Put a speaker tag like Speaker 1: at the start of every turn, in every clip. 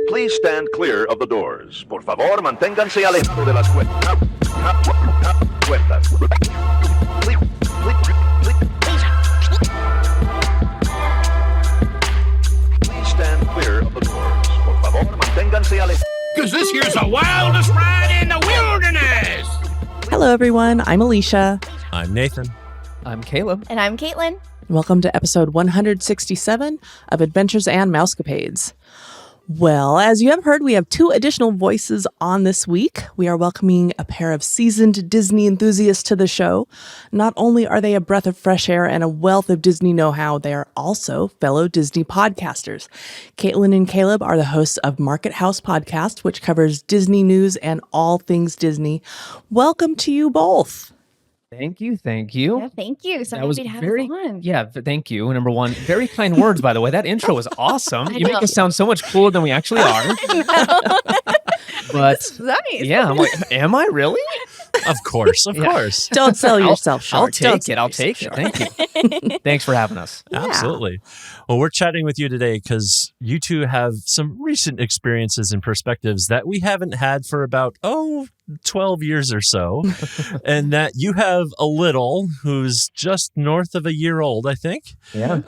Speaker 1: Please stand clear of the doors. Por favor, manténganse alejado de las puertas. Please stand clear of the doors. Por favor, manténganse alejados.
Speaker 2: Because this here's the wildest ride in the wilderness.
Speaker 3: Hello, everyone. I'm Alicia.
Speaker 4: I'm Nathan.
Speaker 5: I'm Caleb.
Speaker 6: And I'm Caitlyn.
Speaker 3: Welcome to episode 167 of Adventures and Mousecapades. Well, as you have heard, we have two additional voices on this week. We are welcoming a pair of seasoned Disney enthusiasts to the show. Not only are they a breath of fresh air and a wealth of Disney know-how, they are also fellow Disney podcasters. Caitlyn and Caleb are the hosts of Market House Podcast, which covers Disney news and all things Disney. Welcome to you both.
Speaker 5: Thank you.
Speaker 6: Yeah, thank you. So happy to have us on.
Speaker 5: Yeah, thank you. Number one, very kind words, by the way. That intro was awesome. You
Speaker 6: know.
Speaker 5: make us sound so much cooler than we actually are. But
Speaker 6: Nice.
Speaker 5: yeah, I'm like, am I really?
Speaker 4: Of course.
Speaker 3: Don't sell yourself short.
Speaker 5: I'll take it. Thank you. Thanks for having us.
Speaker 4: Absolutely. Well, we're chatting with you today because you two have some recent experiences and perspectives that we haven't had for about, 12 years or so. And that you have a little who's just north of a year old, I think.
Speaker 5: Yeah.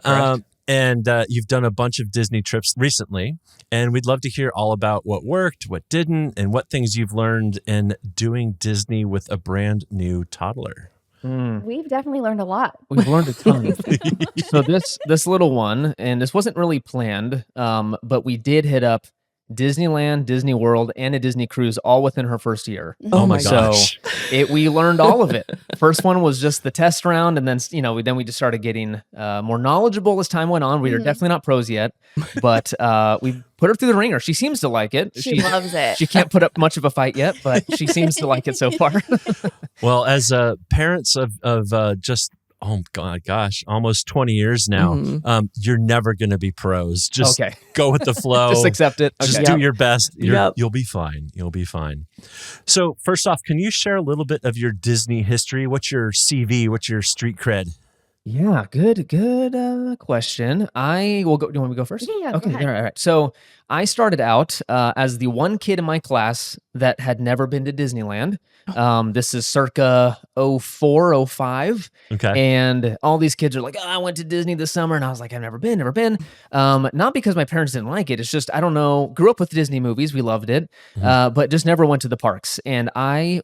Speaker 4: And you've done a bunch of Disney trips recently, and we'd love to hear all about what worked, what didn't, and what things you've learned in doing Disney with a brand new toddler.
Speaker 6: We've definitely learned a lot.
Speaker 5: We've learned a ton. So this little one, and this wasn't really planned, but we did hit up Disneyland, Disney World, and a Disney cruise all within her first year.
Speaker 4: Oh my gosh.
Speaker 5: So we learned all of it. First one was just the test round, and then we just started getting more knowledgeable as time went on. We are definitely not pros yet, but we put her through the ringer. She seems to like it.
Speaker 6: She loves it.
Speaker 5: She can't put up much of a fight yet, but she seems to like it so far.
Speaker 4: Well, as parents of just almost 20 years now, you're never going to be pros. Just go with the flow.
Speaker 5: Just accept it.
Speaker 4: Just do your best. You'll be fine. You'll be fine. So first off, can you share a little bit of your Disney history? What's your CV? What's your street cred?
Speaker 5: Yeah, good question. I will go. Do you want me to go first?
Speaker 6: Yeah,
Speaker 5: Okay.
Speaker 6: go ahead.
Speaker 5: All right. So I started out as the one kid in my class that had never been to Disneyland. This is circa 04, 05.
Speaker 4: Okay.
Speaker 5: And all these kids are like, I went to Disney this summer. And I was like, I've never been. Not because my parents didn't like it. It's just, I don't know, grew up with Disney movies. We loved it, but just never went to the parks. And I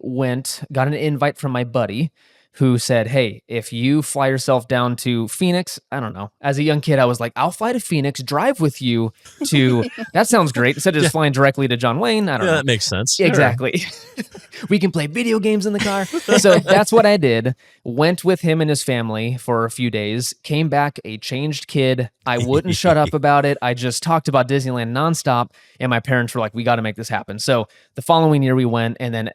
Speaker 5: got an invite from my buddy who said, hey, if you fly yourself down to Phoenix, I don't know. As a young kid, I was like, I'll fly to Phoenix, drive with you to, that sounds great. Instead of just flying directly to John Wayne, I don't know.
Speaker 4: That makes sense.
Speaker 5: Exactly. We can play video games in the car. So that's what I did. Went with him and his family for a few days, came back a changed kid. I wouldn't shut up about it. I just talked about Disneyland nonstop, and my parents were like, we got to make this happen. So the following year we went, and then,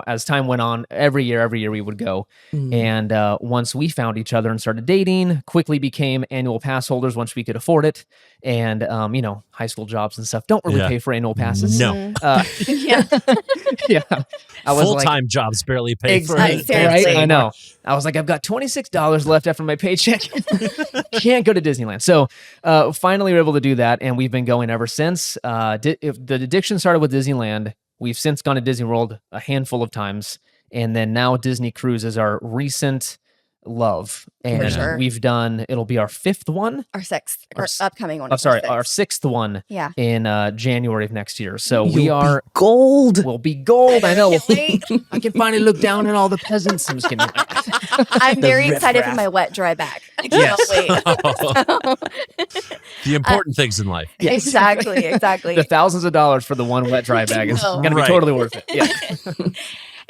Speaker 5: as time went on, every year we would go. And once we found each other and started dating, quickly became annual pass holders once we could afford it. And, high school jobs and stuff don't really pay for annual passes.
Speaker 4: No.
Speaker 5: Yeah. I was
Speaker 4: full-time jobs barely pay for it.
Speaker 5: Right? I know. I was like, I've got $26 left after my paycheck. Can't go to Disneyland. So finally we were able to do that, and we've been going ever since. If the addiction started with Disneyland, we've since gone to Disney World a handful of times, and then now Disney Cruise is our recent love. And we've done, it'll be our fifth one.
Speaker 6: Our sixth, our upcoming one.
Speaker 5: Our sixth one in January of next year. So
Speaker 3: We'll be gold.
Speaker 5: I know. I can finally look down at all the peasants. I'm just kidding.
Speaker 6: I'm very excited for my wet, dry bag. I can't wait.
Speaker 4: The important things in life.
Speaker 6: Yes. Exactly.
Speaker 5: The thousands of dollars for the one wet, dry bag is going to be totally worth it. Yeah.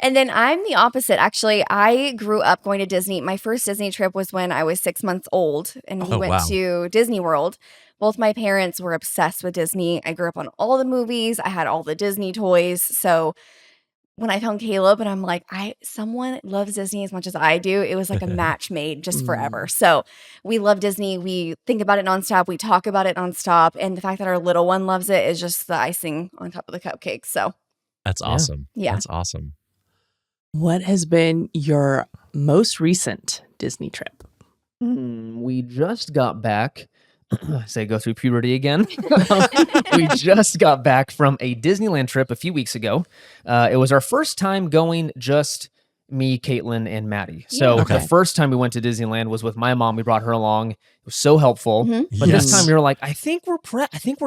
Speaker 6: And then I'm the opposite. Actually, I grew up going to Disney. My first Disney trip was when I was 6 months old, and we went to Disney World. Both my parents were obsessed with Disney. I grew up on all the movies. I had all the Disney toys. So when I found Caleb and I'm like, someone loves Disney as much as I do, it was like a match made just forever. So we love Disney. We think about it nonstop. We talk about it nonstop. And the fact that our little one loves it is just the icing on top of the cupcake. So
Speaker 4: that's awesome.
Speaker 6: Yeah.
Speaker 4: That's awesome.
Speaker 3: What has been your most recent Disney trip?
Speaker 5: We just got back say go through puberty again. We just got back from a Disneyland trip a few weeks ago. It was our first time going just me, Caitlin, and Maddie. So the first time we went to Disneyland was with my mom. We brought her along. It was so helpful. But this time we were like, I think we're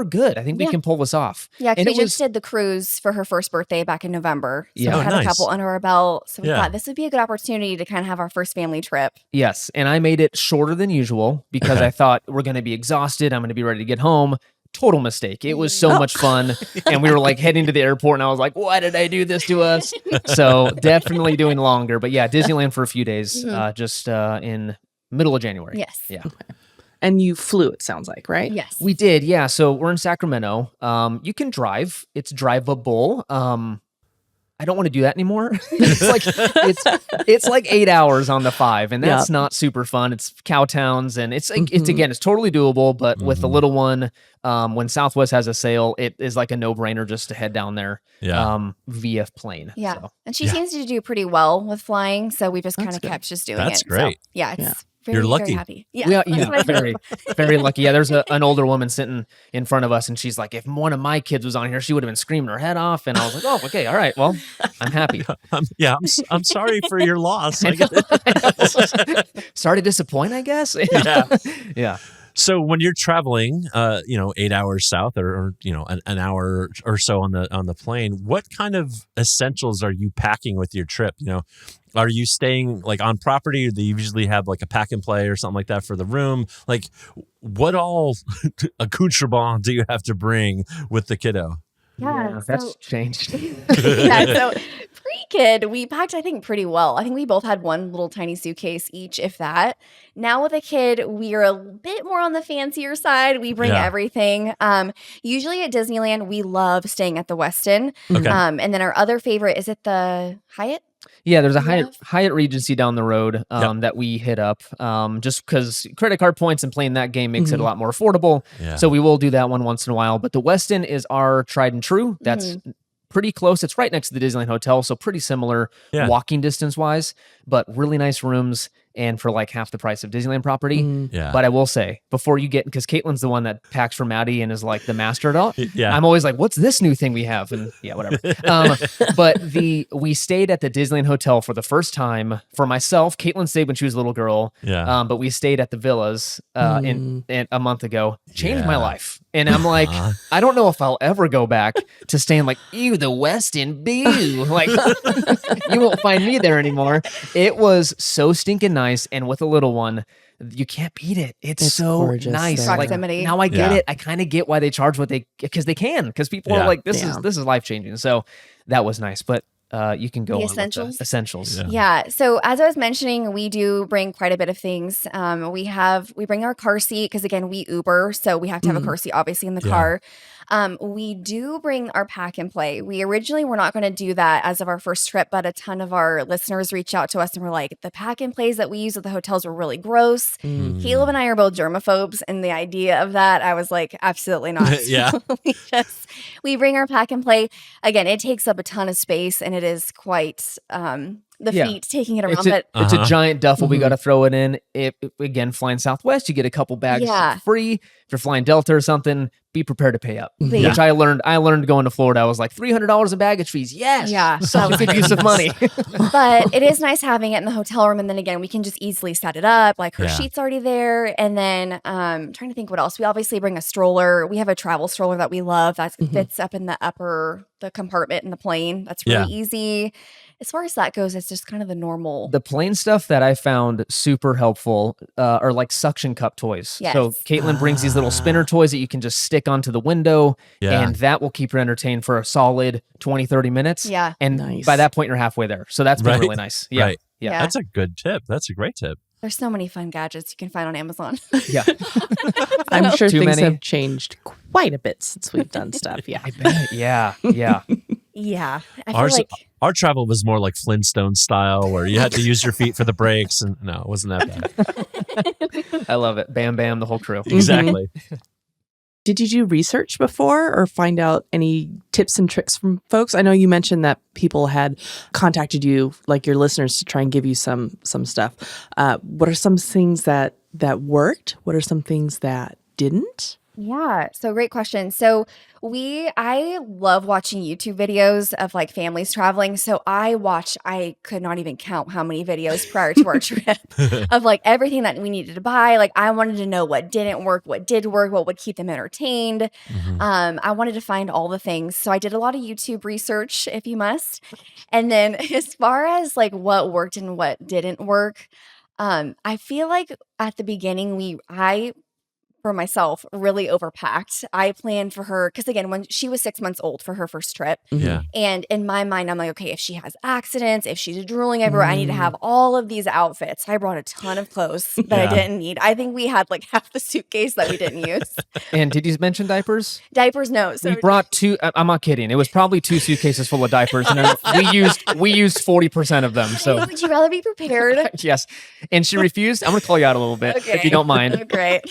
Speaker 5: good. I think we can pull this off.
Speaker 6: Yeah, because we just did the cruise for her first birthday back in November. So we had a couple under our belt. So we thought this would be a good opportunity to kind of have our first family trip.
Speaker 5: Yes. And I made it shorter than usual because I thought we're going to be exhausted. I'm going to be ready to get home. Total mistake. It was so much fun. And we were like heading to the airport and I was like, why did I do this to us? So definitely doing longer. But yeah, Disneyland for a few days, just in middle of January.
Speaker 6: Yes.
Speaker 5: Yeah.
Speaker 3: Okay. And you flew, it sounds like, right?
Speaker 6: Yes.
Speaker 5: We did. Yeah. So we're in Sacramento. You can drive. It's drivable. I don't want to do that anymore. it's like 8 hours on the 5, and that's not super fun. It's cow towns, and it's totally doable. But with the little one, when Southwest has a sale, it is like a no-brainer just to head down there via plane.
Speaker 6: Yeah,
Speaker 5: so.
Speaker 6: And she seems to do pretty well with flying, so we just kind of kept just doing it.
Speaker 4: That's great.
Speaker 6: So, yeah, it's
Speaker 4: You're lucky.
Speaker 6: Very happy. Yeah,
Speaker 5: very, very lucky. Yeah, there's an older woman sitting in front of us, and she's like, if one of my kids was on here, she would have been screaming her head off. And I was like, oh, okay, all right, well, I'm happy.
Speaker 4: I'm sorry for your loss. I get it.
Speaker 5: Sorry to disappoint, I guess. Yeah.
Speaker 4: So when you're traveling, 8 hours south or an hour or so on the plane, what kind of essentials are you packing with your trip? Are you staying like on property, or do you usually have like a pack and play or something like that for the room? Like, what all accoutrement do you have to bring with the kiddo?
Speaker 6: Yeah,
Speaker 5: that's changed.
Speaker 6: So pre-kid, we packed, I think, pretty well. I think we both had one little tiny suitcase each, if that. Now with a kid, we are a bit more on the fancier side. We bring everything. Usually at Disneyland, we love staying at the Westin.
Speaker 4: Okay.
Speaker 6: And then our other favorite, is it the Hyatt?
Speaker 5: Yeah, there's a Hyatt Regency down the road that we hit up just because credit card points and playing that game makes it a lot more affordable. Yeah. So we will do that one once in a while. But the Westin is our tried and true. That's pretty close. It's right next to the Disneyland Hotel, so pretty similar walking distance-wise, but really nice rooms and for like half the price of Disneyland property. But I will say, before you get, because Caitlin's the one that packs for Maddie and is like the master at all. I'm always like, what's this new thing we have? And whatever. But we stayed at the Disneyland Hotel for the first time for myself. Caitlin stayed when she was a little girl. But we stayed at the villas in a month ago. Changed my life. And I'm like, I don't know if I'll ever go back to staying like, ew, the Westin, boo. Like, you won't find me there anymore. It was so stinking nice. And with a little one, you can't beat it. It's so
Speaker 3: gorgeous,
Speaker 5: nice.
Speaker 6: Proximity.
Speaker 5: Like, now I get it. I kind of get why they charge because they can. Because people are like, this is life changing. So that was nice. But you can go
Speaker 6: the
Speaker 5: on
Speaker 6: essentials.
Speaker 5: with the essentials.
Speaker 6: Yeah. So as I was mentioning, we do bring quite a bit of things. We bring our car seat because again we Uber, so we have to have a car seat obviously in the car. We do bring our pack and play. We originally were not going to do that as of our first trip, but a ton of our listeners reached out to us and were like, the pack and plays that we use at the hotels were really gross. Caleb and I are both germaphobes, and the idea of that, I was like, absolutely not. We bring our pack and play. Again, it takes up a ton of space, and it is quite the feet taking it around.
Speaker 5: It's a giant duffel. We got to throw it in. Again, flying Southwest, you get a couple bags free. If you're flying Delta or something, be prepared to pay up. Which I learned going to Florida. I was like, $300 in baggage fees. Yes.
Speaker 6: Yeah.
Speaker 5: Such a good use of money.
Speaker 6: But it is nice having it in the hotel room. And then again, we can just easily set it up. Like her sheet's already there. And then I'm trying to think what else. We obviously bring a stroller. We have a travel stroller that we love that fits up in the compartment in the plane. That's really easy. As far as that goes, it's just kind of the normal.
Speaker 5: The plane stuff that I found super helpful are like suction cup toys.
Speaker 6: Yes.
Speaker 5: So Caitlin brings these little spinner toys that you can just stick onto the window, and that will keep her entertained for a solid 20, 30 minutes.
Speaker 6: Yeah.
Speaker 5: And by that point, you're halfway there. So that's been really nice. Yeah.
Speaker 4: Right.
Speaker 5: Yeah.
Speaker 4: That's a good tip. That's a great tip.
Speaker 6: There's so many fun gadgets you can find on Amazon.
Speaker 5: Yeah.
Speaker 3: I'm sure
Speaker 5: Too
Speaker 3: things
Speaker 5: many?
Speaker 3: have changed quite a bit since we've done stuff. Yeah.
Speaker 5: I bet. Yeah. Yeah.
Speaker 6: Yeah. I feel
Speaker 4: Our travel was more like Flintstone style, where you had to use your feet for the brakes, and no, it wasn't that bad.
Speaker 5: I love it. Bam, bam, the whole crew.
Speaker 4: Exactly.
Speaker 3: Did you do research before or find out any tips and tricks from folks? I know you mentioned that people had contacted you, like your listeners, to try and give you some stuff. What are some things that worked? What are some things that didn't?
Speaker 6: Yeah, so great question. So I love watching YouTube videos of like families traveling. So I could not even count how many videos prior to our trip of like everything that we needed to buy. Like I wanted to know what didn't work, what did work, what would keep them entertained. I wanted to find all the things. So I did a lot of YouTube research, if you must. And then as far as like what worked and what didn't work, I feel like at the beginning I for myself really overpacked. I planned for her because again, when she was 6 months old for her first trip,
Speaker 4: Yeah.
Speaker 6: and in my mind, I'm like, okay, if she has accidents, if she's drooling everywhere, I need to have all of these outfits. I brought a ton of clothes that I didn't need. I think we had like half the suitcase that we didn't use.
Speaker 5: And did you mention diapers?
Speaker 6: Diapers, no. So
Speaker 5: We brought two. I'm not kidding. It was probably 2 suitcases full of diapers, and then we used 40% of them. So
Speaker 6: would you rather be prepared?
Speaker 5: yes, and she refused. I'm gonna call you out a little bit if you don't mind.
Speaker 6: Great.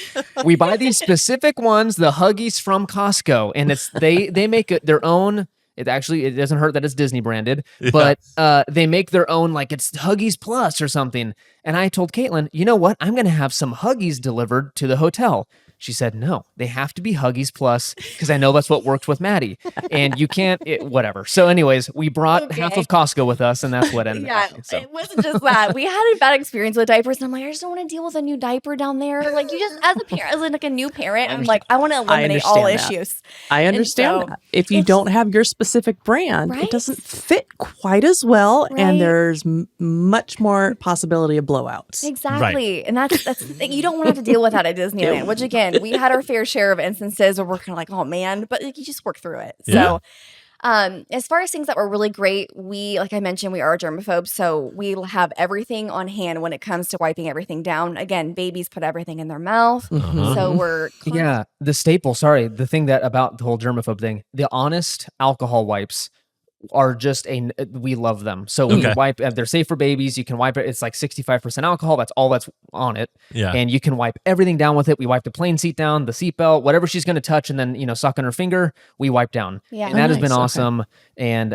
Speaker 5: We buy these specific ones, the Huggies from Costco, and they make their own. It doesn't hurt that it's Disney branded, but they make their own, like it's Huggies Plus or something. And I told Caitlin, you know what? I'm going to have some Huggies delivered to the hotel. She said, no, they have to be Huggies Plus because I know that's what worked with Maddie. And you can't, whatever. So anyways, we brought half of Costco with us, and that's what ended up happening. So.
Speaker 6: It wasn't just that. We had a bad experience with diapers, and I'm like, I just don't want to deal with a new diaper down there. Like, you just, as a parent, as like a new parent, I'm like, I want to eliminate all issues.
Speaker 3: I understand that. If you don't have your specific brand, it doesn't fit quite as well, and there's much more possibility of blowouts.
Speaker 6: Exactly. And that's you don't want to have to deal with that at Disneyland, which again, we had our fair share of instances where we're kind of like, oh man, but like, you just work through it. So as far as things that were really great, like I mentioned, we are germaphobes, so we have everything on hand when it comes to wiping everything down. Again, babies put everything in their mouth, so we're
Speaker 5: the staple. Sorry, the thing that about the whole germaphobe thing, the Honest alcohol wipes are just we love them. So we wipe, they're safe for babies. You can wipe it. It's like 65% alcohol. That's all that's on it. Yeah. And you can wipe everything down with it. We wipe the plane seat down, the seatbelt, whatever she's going to touch, and then, suck on her finger, we wipe down. Yeah. And that has been awesome. And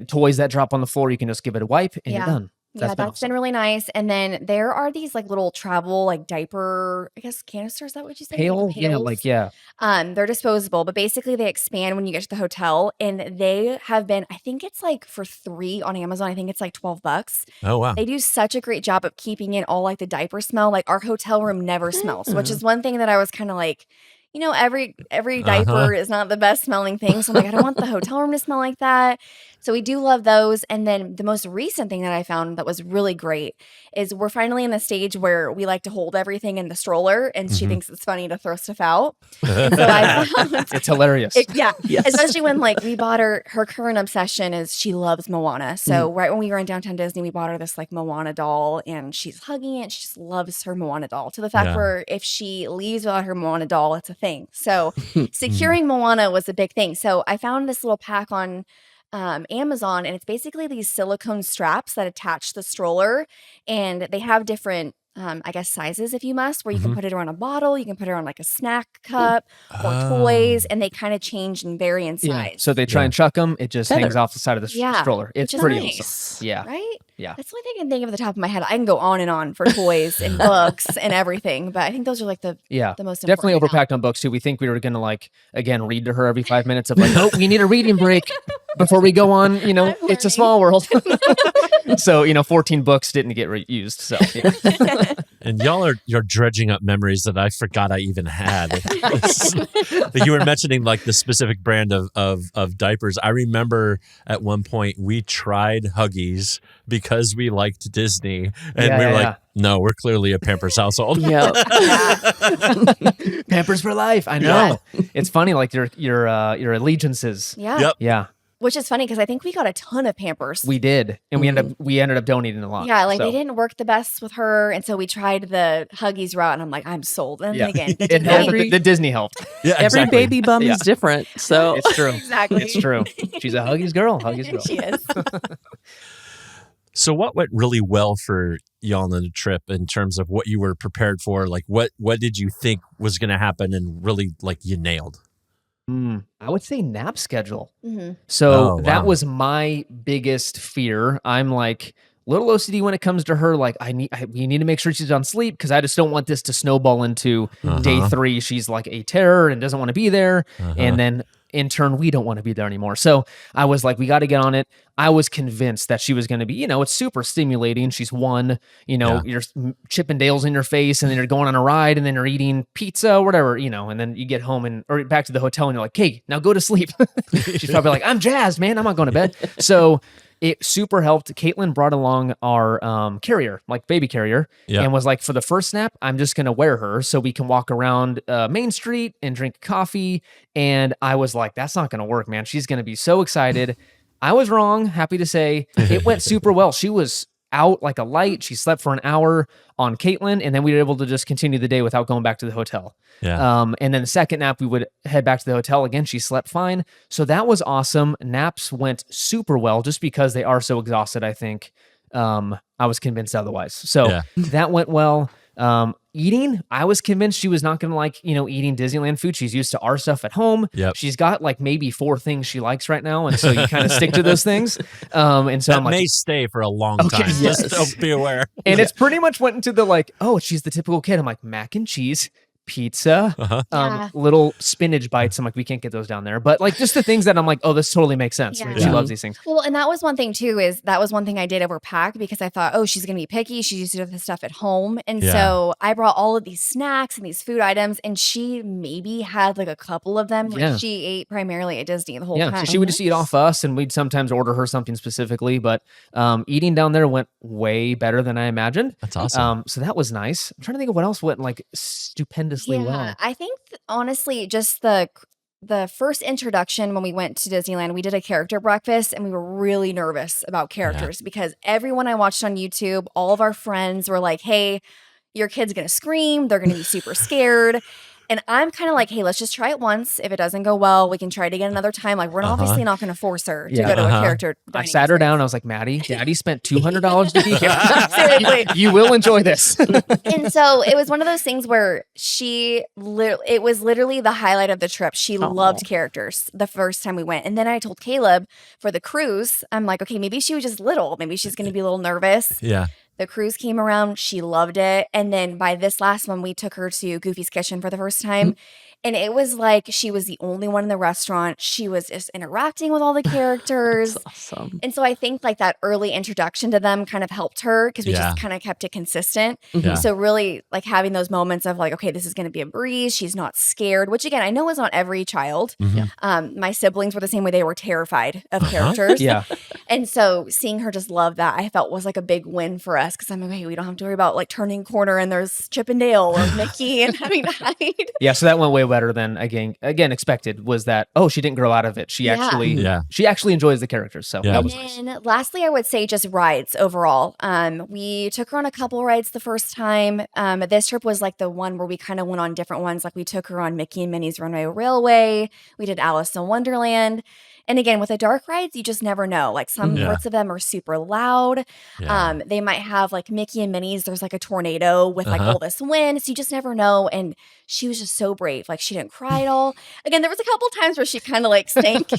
Speaker 5: toys that drop on the floor, you can just give it a wipe and you're done.
Speaker 6: That's been really nice. And then there are these like little travel like diaper, I guess canisters. Is that what you said?
Speaker 5: Pail?
Speaker 6: They're disposable, but basically they expand when you get to the hotel, and they have been, I think it's like for $3 on Amazon. I think it's like $12. Oh wow! They do such a great job of keeping in all like the diaper smell. Like our hotel room never smells, which is one thing that I was kind of like, every diaper is not the best smelling thing. So I'm like, I don't want the hotel room to smell like that. So we do love those. And then the most recent thing that I found that was really great is we're finally in the stage where we like to hold everything in the stroller, and she thinks it's funny to throw stuff out. And so I found
Speaker 5: it's hilarious.
Speaker 6: Especially when like we bought her current obsession is she loves Moana. So right when we were in downtown Disney, we bought her this like Moana doll, and she's hugging it. She just loves her Moana doll to the fact where if she leaves without her Moana doll, it's a thing. So securing Moana was a big thing. So I found this little pack on Amazon, and it's basically these silicone straps that attach the stroller, and they have different I guess sizes, if you must, where you can put it around a bottle, you can put it on like a snack cup or toys, and they kind of change and vary in size.
Speaker 5: So they try and chuck them, it just hangs off the side of the stroller. It's pretty awesome. Yeah.
Speaker 6: Right?
Speaker 5: Yeah.
Speaker 6: That's the only thing I can think of at the top of my head. I can go on and on for toys and books and everything, but I think those are like the most important.
Speaker 5: Definitely overpacked on books too. We think we were going to like, again, read to her every 5 minutes of like, oh, we need a reading break before we go on, It's a Small World. So, 14 books didn't get used. So,
Speaker 4: And you're dredging up memories that I forgot I even had. You were mentioning like the specific brand of diapers. I remember at one point we tried Huggies because we liked Disney, and we were like, no, we're clearly a Pampers household.
Speaker 5: Pampers for life. I know. It's funny, like your allegiances.
Speaker 6: Yeah. Which is funny because I think we got a ton of Pampers.
Speaker 5: We did, and we ended up donating a lot.
Speaker 6: Yeah, they didn't work the best with her, and so we tried the Huggies route, and I'm like, I'm sold. And then again,
Speaker 5: the Disney helped.
Speaker 3: Yeah, exactly. Every baby bum is different, so
Speaker 5: it's true.
Speaker 6: Exactly,
Speaker 5: it's true. She's a Huggies girl.
Speaker 6: She is.
Speaker 4: So what went really well for y'all on the trip in terms of what you were prepared for? Like what did you think was going to happen and really like you nailed?
Speaker 5: I would say nap schedule. So that was my biggest fear. I'm like, little OCD when it comes to her. Like we need to make sure she's on sleep because I just don't want this to snowball into day 3. She's like a terror and doesn't want to be there. And then in turn, we don't want to be there anymore. So I was like, we got to get on it. I was convinced that she was going to be, it's super stimulating. She's one, you're Chippendales in your face and then you're going on a ride and then you're eating pizza or whatever, and then you get home or back to the hotel and you're like, hey, now go to sleep. She's probably like, I'm jazzed, man. I'm not going to bed. So it super helped. Caitlyn brought along our carrier, like baby carrier, and was like, for the first nap, I'm just going to wear her so we can walk around Main Street and drink coffee. And I was like, that's not going to work, man. She's going to be so excited. I was wrong. Happy to say it went super well. She was out like a light. She slept for an hour on Caitlyn, and then we were able to just continue the day without going back to the hotel. And then the second nap, we would head back to the hotel again. She slept fine. So that was awesome. Naps went super well just because they are so exhausted, I think. I was convinced otherwise. So that went well. Eating, I was convinced she was not going to like, eating Disneyland food. She's used to our stuff at home. She's got like maybe 4 things she likes right now. And so you kind of stick to those things. And so
Speaker 4: that
Speaker 5: I'm like,
Speaker 4: may stay for a long time.
Speaker 3: Yes.
Speaker 4: Just be aware.
Speaker 5: And it's pretty much went into the like, oh, she's the typical kid. I'm like, mac and cheese, pizza, little spinach bites. I'm like, we can't get those down there. But like just the things that I'm like, oh, this totally makes sense.
Speaker 6: Yeah.
Speaker 5: Right? She loves these things.
Speaker 6: Well, and that was one thing too, that was one thing I did overpack because I thought, oh, she's going to be picky. She's used to this stuff at home. And so I brought all of these snacks and these food items and she maybe had like a couple of them. Like she ate primarily at Disney the whole time.
Speaker 5: So she would just eat off us and we'd sometimes order her something specifically. But eating down there went way better than I imagined.
Speaker 4: That's awesome.
Speaker 5: So that was nice. I'm trying to think of what else went like stupendously well.
Speaker 6: I think honestly, just the first introduction when we went to Disneyland, we did a character breakfast and we were really nervous about characters because everyone I watched on YouTube, all of our friends were like, hey, your kid's going to scream. They're going to be super scared. And I'm kind of like, hey, let's just try it once. If it doesn't go well, we can try it again another time. Like, we're obviously not going to force her to go to a character
Speaker 5: I
Speaker 6: dining
Speaker 5: sat her down.
Speaker 6: experience.
Speaker 5: I was like, Maddie, Daddy spent $200 to be here.
Speaker 6: Seriously.
Speaker 5: You will enjoy this.
Speaker 6: And so it was one of those things where it was literally the highlight of the trip. She loved characters the first time we went. And then I told Caleb for the cruise, I'm like, okay, maybe she was just little. Maybe she's going to be a little nervous. The cruise came around. She loved it. And then by this last one, we took her to Goofy's Kitchen for the first time. And it was like she was the only one in the restaurant. She was just interacting with all the characters.
Speaker 3: That's awesome.
Speaker 6: And so I think like that early introduction to them kind of helped her because we just kind of kept it consistent. So really like having those moments of like, okay, this is going to be a breeze. She's not scared, which again, I know is not every child. My siblings were the same way. They were terrified of characters. And so seeing her just love that, I felt was like a big win for us because I'm like, hey, we don't have to worry about like turning corner and there's Chip and Dale or Mickey and having to hide.
Speaker 5: So that went way better than again expected was that, oh, she didn't grow out of it. She actually enjoys the characters. So that was nice.
Speaker 6: And lastly, I would say just rides overall. We took her on a couple rides the first time. This trip was like the one where we kind of went on different ones. Like we took her on Mickey and Minnie's Runaway Railway. We did Alice in Wonderland. And again, with the dark rides, you just never know. Like some parts of them are super loud. They might have like Mickey and Minnie's. There's like a tornado with like all this wind. So you just never know. And she was just so brave. Like she didn't cry at all. Again, there was a couple times where she kind of like sank.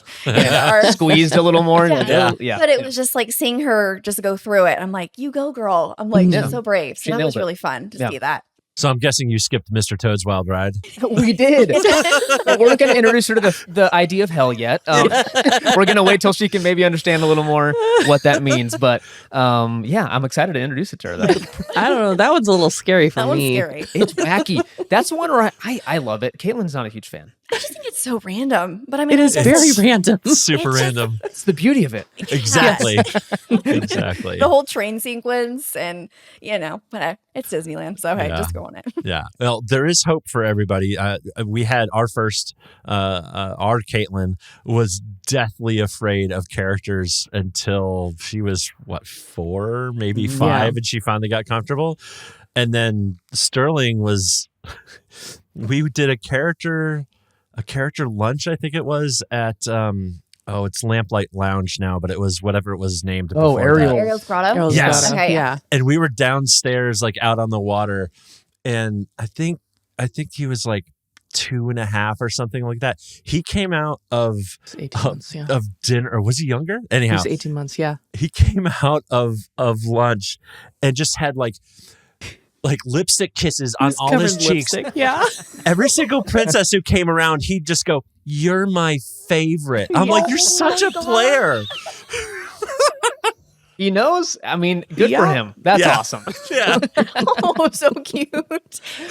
Speaker 5: Squeezed a little more.
Speaker 6: But it was just like seeing her just go through it. I'm like, you go, girl. I'm like, she's so brave. So that was really fun to see that.
Speaker 4: So I'm guessing you skipped Mr. Toad's Wild Ride.
Speaker 5: We did. We're not going to introduce her to the idea of hell yet. We're going to wait till she can maybe understand a little more what that means. But I'm excited to introduce it to her.
Speaker 3: I don't know. That one's a little scary for me.
Speaker 6: That one's scary.
Speaker 5: It's wacky. That's one where I love it. Caitlin's not a huge fan.
Speaker 6: I just think it's so random. But I mean,
Speaker 3: it is very random.
Speaker 4: Super random.
Speaker 5: It's the beauty of it.
Speaker 4: Exactly. Exactly.
Speaker 6: The whole train sequence and, but it's Disneyland. So, hey, just go on it.
Speaker 4: Yeah. Well, there is hope for everybody. We had our first, our Caitlyn was deathly afraid of characters until she was, 4, maybe 5, and she finally got comfortable. And then Sterling was, we did a character lunch, I think it was at it's Lamplight Lounge now, but it was whatever it was named.
Speaker 6: Ariel's Grotto.
Speaker 4: Yes.
Speaker 6: Okay, yeah.
Speaker 4: And we were downstairs, like out on the water, and I think he was like 2.5 or something like that. He came out of
Speaker 3: It's 18 months, yeah.
Speaker 4: of dinner, or was he younger?
Speaker 3: He
Speaker 4: Anyhow,
Speaker 3: was 18 months, yeah.
Speaker 4: he came out of lunch and just had like lipstick kisses on all his cheeks.
Speaker 3: Yeah.
Speaker 4: Every single princess who came around, he'd just go, "You're my favorite." I'm like, "You're such a player."
Speaker 5: He knows. I mean, good for him. That's awesome.
Speaker 4: Yeah.
Speaker 6: Oh, so cute.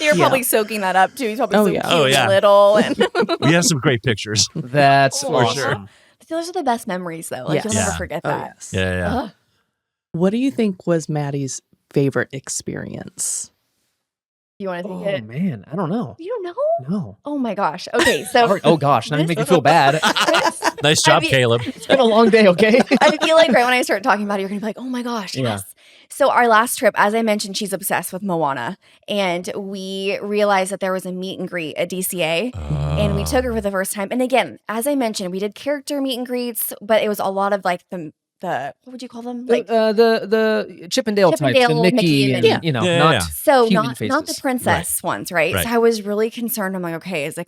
Speaker 6: You're probably soaking that up too. He's probably cute and little. And
Speaker 4: We have some great pictures.
Speaker 5: That's
Speaker 6: For
Speaker 5: awesome.
Speaker 6: those are the best memories, though. Like,
Speaker 3: Yes.
Speaker 6: you'll never
Speaker 4: Yeah.
Speaker 6: forget
Speaker 3: Oh,
Speaker 6: that.
Speaker 3: yes.
Speaker 4: Yeah.
Speaker 3: What do you think was Maddie's favorite experience?
Speaker 6: You want to take
Speaker 5: Oh
Speaker 6: it?
Speaker 5: man, I don't know.
Speaker 6: You don't know?
Speaker 5: No.
Speaker 6: Oh my gosh. Okay, so
Speaker 5: Oh gosh, now you make me feel bad.
Speaker 4: Nice job,
Speaker 6: mean-
Speaker 4: Caleb.
Speaker 5: It's been a long day. Okay.
Speaker 6: I feel like right when I start talking about it, you're gonna be like, "Oh my gosh,
Speaker 5: Yeah.
Speaker 6: yes." So our last trip, as I mentioned, she's obsessed with Moana, and we realized that there was a meet and greet at DCA, and we took her for the first time. And again, as I mentioned, we did character meet and greets, but it was a lot of like the what would you call them? Like
Speaker 5: The Chippendale types,
Speaker 6: Chippendale,
Speaker 5: and Mickey,
Speaker 6: Mickey,
Speaker 5: and
Speaker 6: and-
Speaker 5: you know,
Speaker 4: Yeah,
Speaker 5: not
Speaker 4: yeah.
Speaker 6: so
Speaker 5: human
Speaker 6: not the
Speaker 5: faces.
Speaker 6: princess ones, right?
Speaker 4: Right.
Speaker 6: So I was really concerned. I'm like, okay, is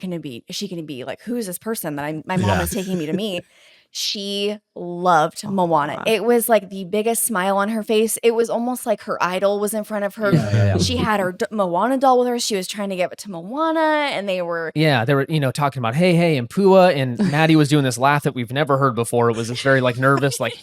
Speaker 6: she gonna be like, who is this person that my mom
Speaker 4: Yeah.
Speaker 6: is taking me to meet? She loved Moana. It was like the biggest smile on her face. It was almost like her idol was in front of her.
Speaker 5: Yeah.
Speaker 6: She had her Moana doll with her. She was trying to give it to Moana, and they were
Speaker 5: Yeah, they were, talking about hey and Pua, and Maddie was doing this laugh that we've never heard before. It was this very like nervous, like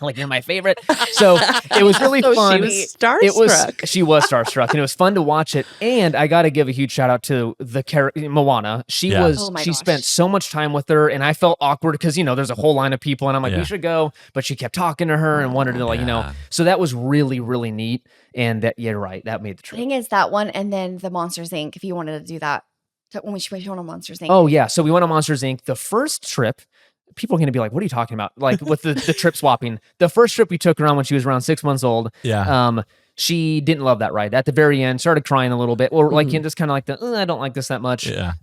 Speaker 5: like you're my favorite. So it was really
Speaker 6: So
Speaker 5: fun.
Speaker 6: she was
Speaker 3: starstruck.
Speaker 5: She was starstruck, and it was fun to watch it. And I got to give a huge shout out to the character Moana. She
Speaker 4: Yeah.
Speaker 5: was
Speaker 6: Oh my
Speaker 5: she
Speaker 6: gosh.
Speaker 5: spent so much time with her, and I felt awkward because there's a whole line of people, and I'm like,
Speaker 4: Yeah.
Speaker 5: we should go, but she kept talking to her and wanted to like
Speaker 4: Yeah.
Speaker 5: So that was really really neat. And that you're right, that made the
Speaker 6: the
Speaker 5: trip.
Speaker 6: thing is that one, and then the Monsters Inc. If you wanted to do that, when we went on Monsters Inc.
Speaker 5: Oh yeah, so we went on Monsters Inc. The first trip, people are going to be like, "What are you talking about?" Like with the trip swapping. The first trip we took her on when she was around 6 months old.
Speaker 4: Yeah.
Speaker 5: She didn't love that ride. At the very end, started crying a little bit, or like just kind of like I don't like this that much.
Speaker 4: Yeah.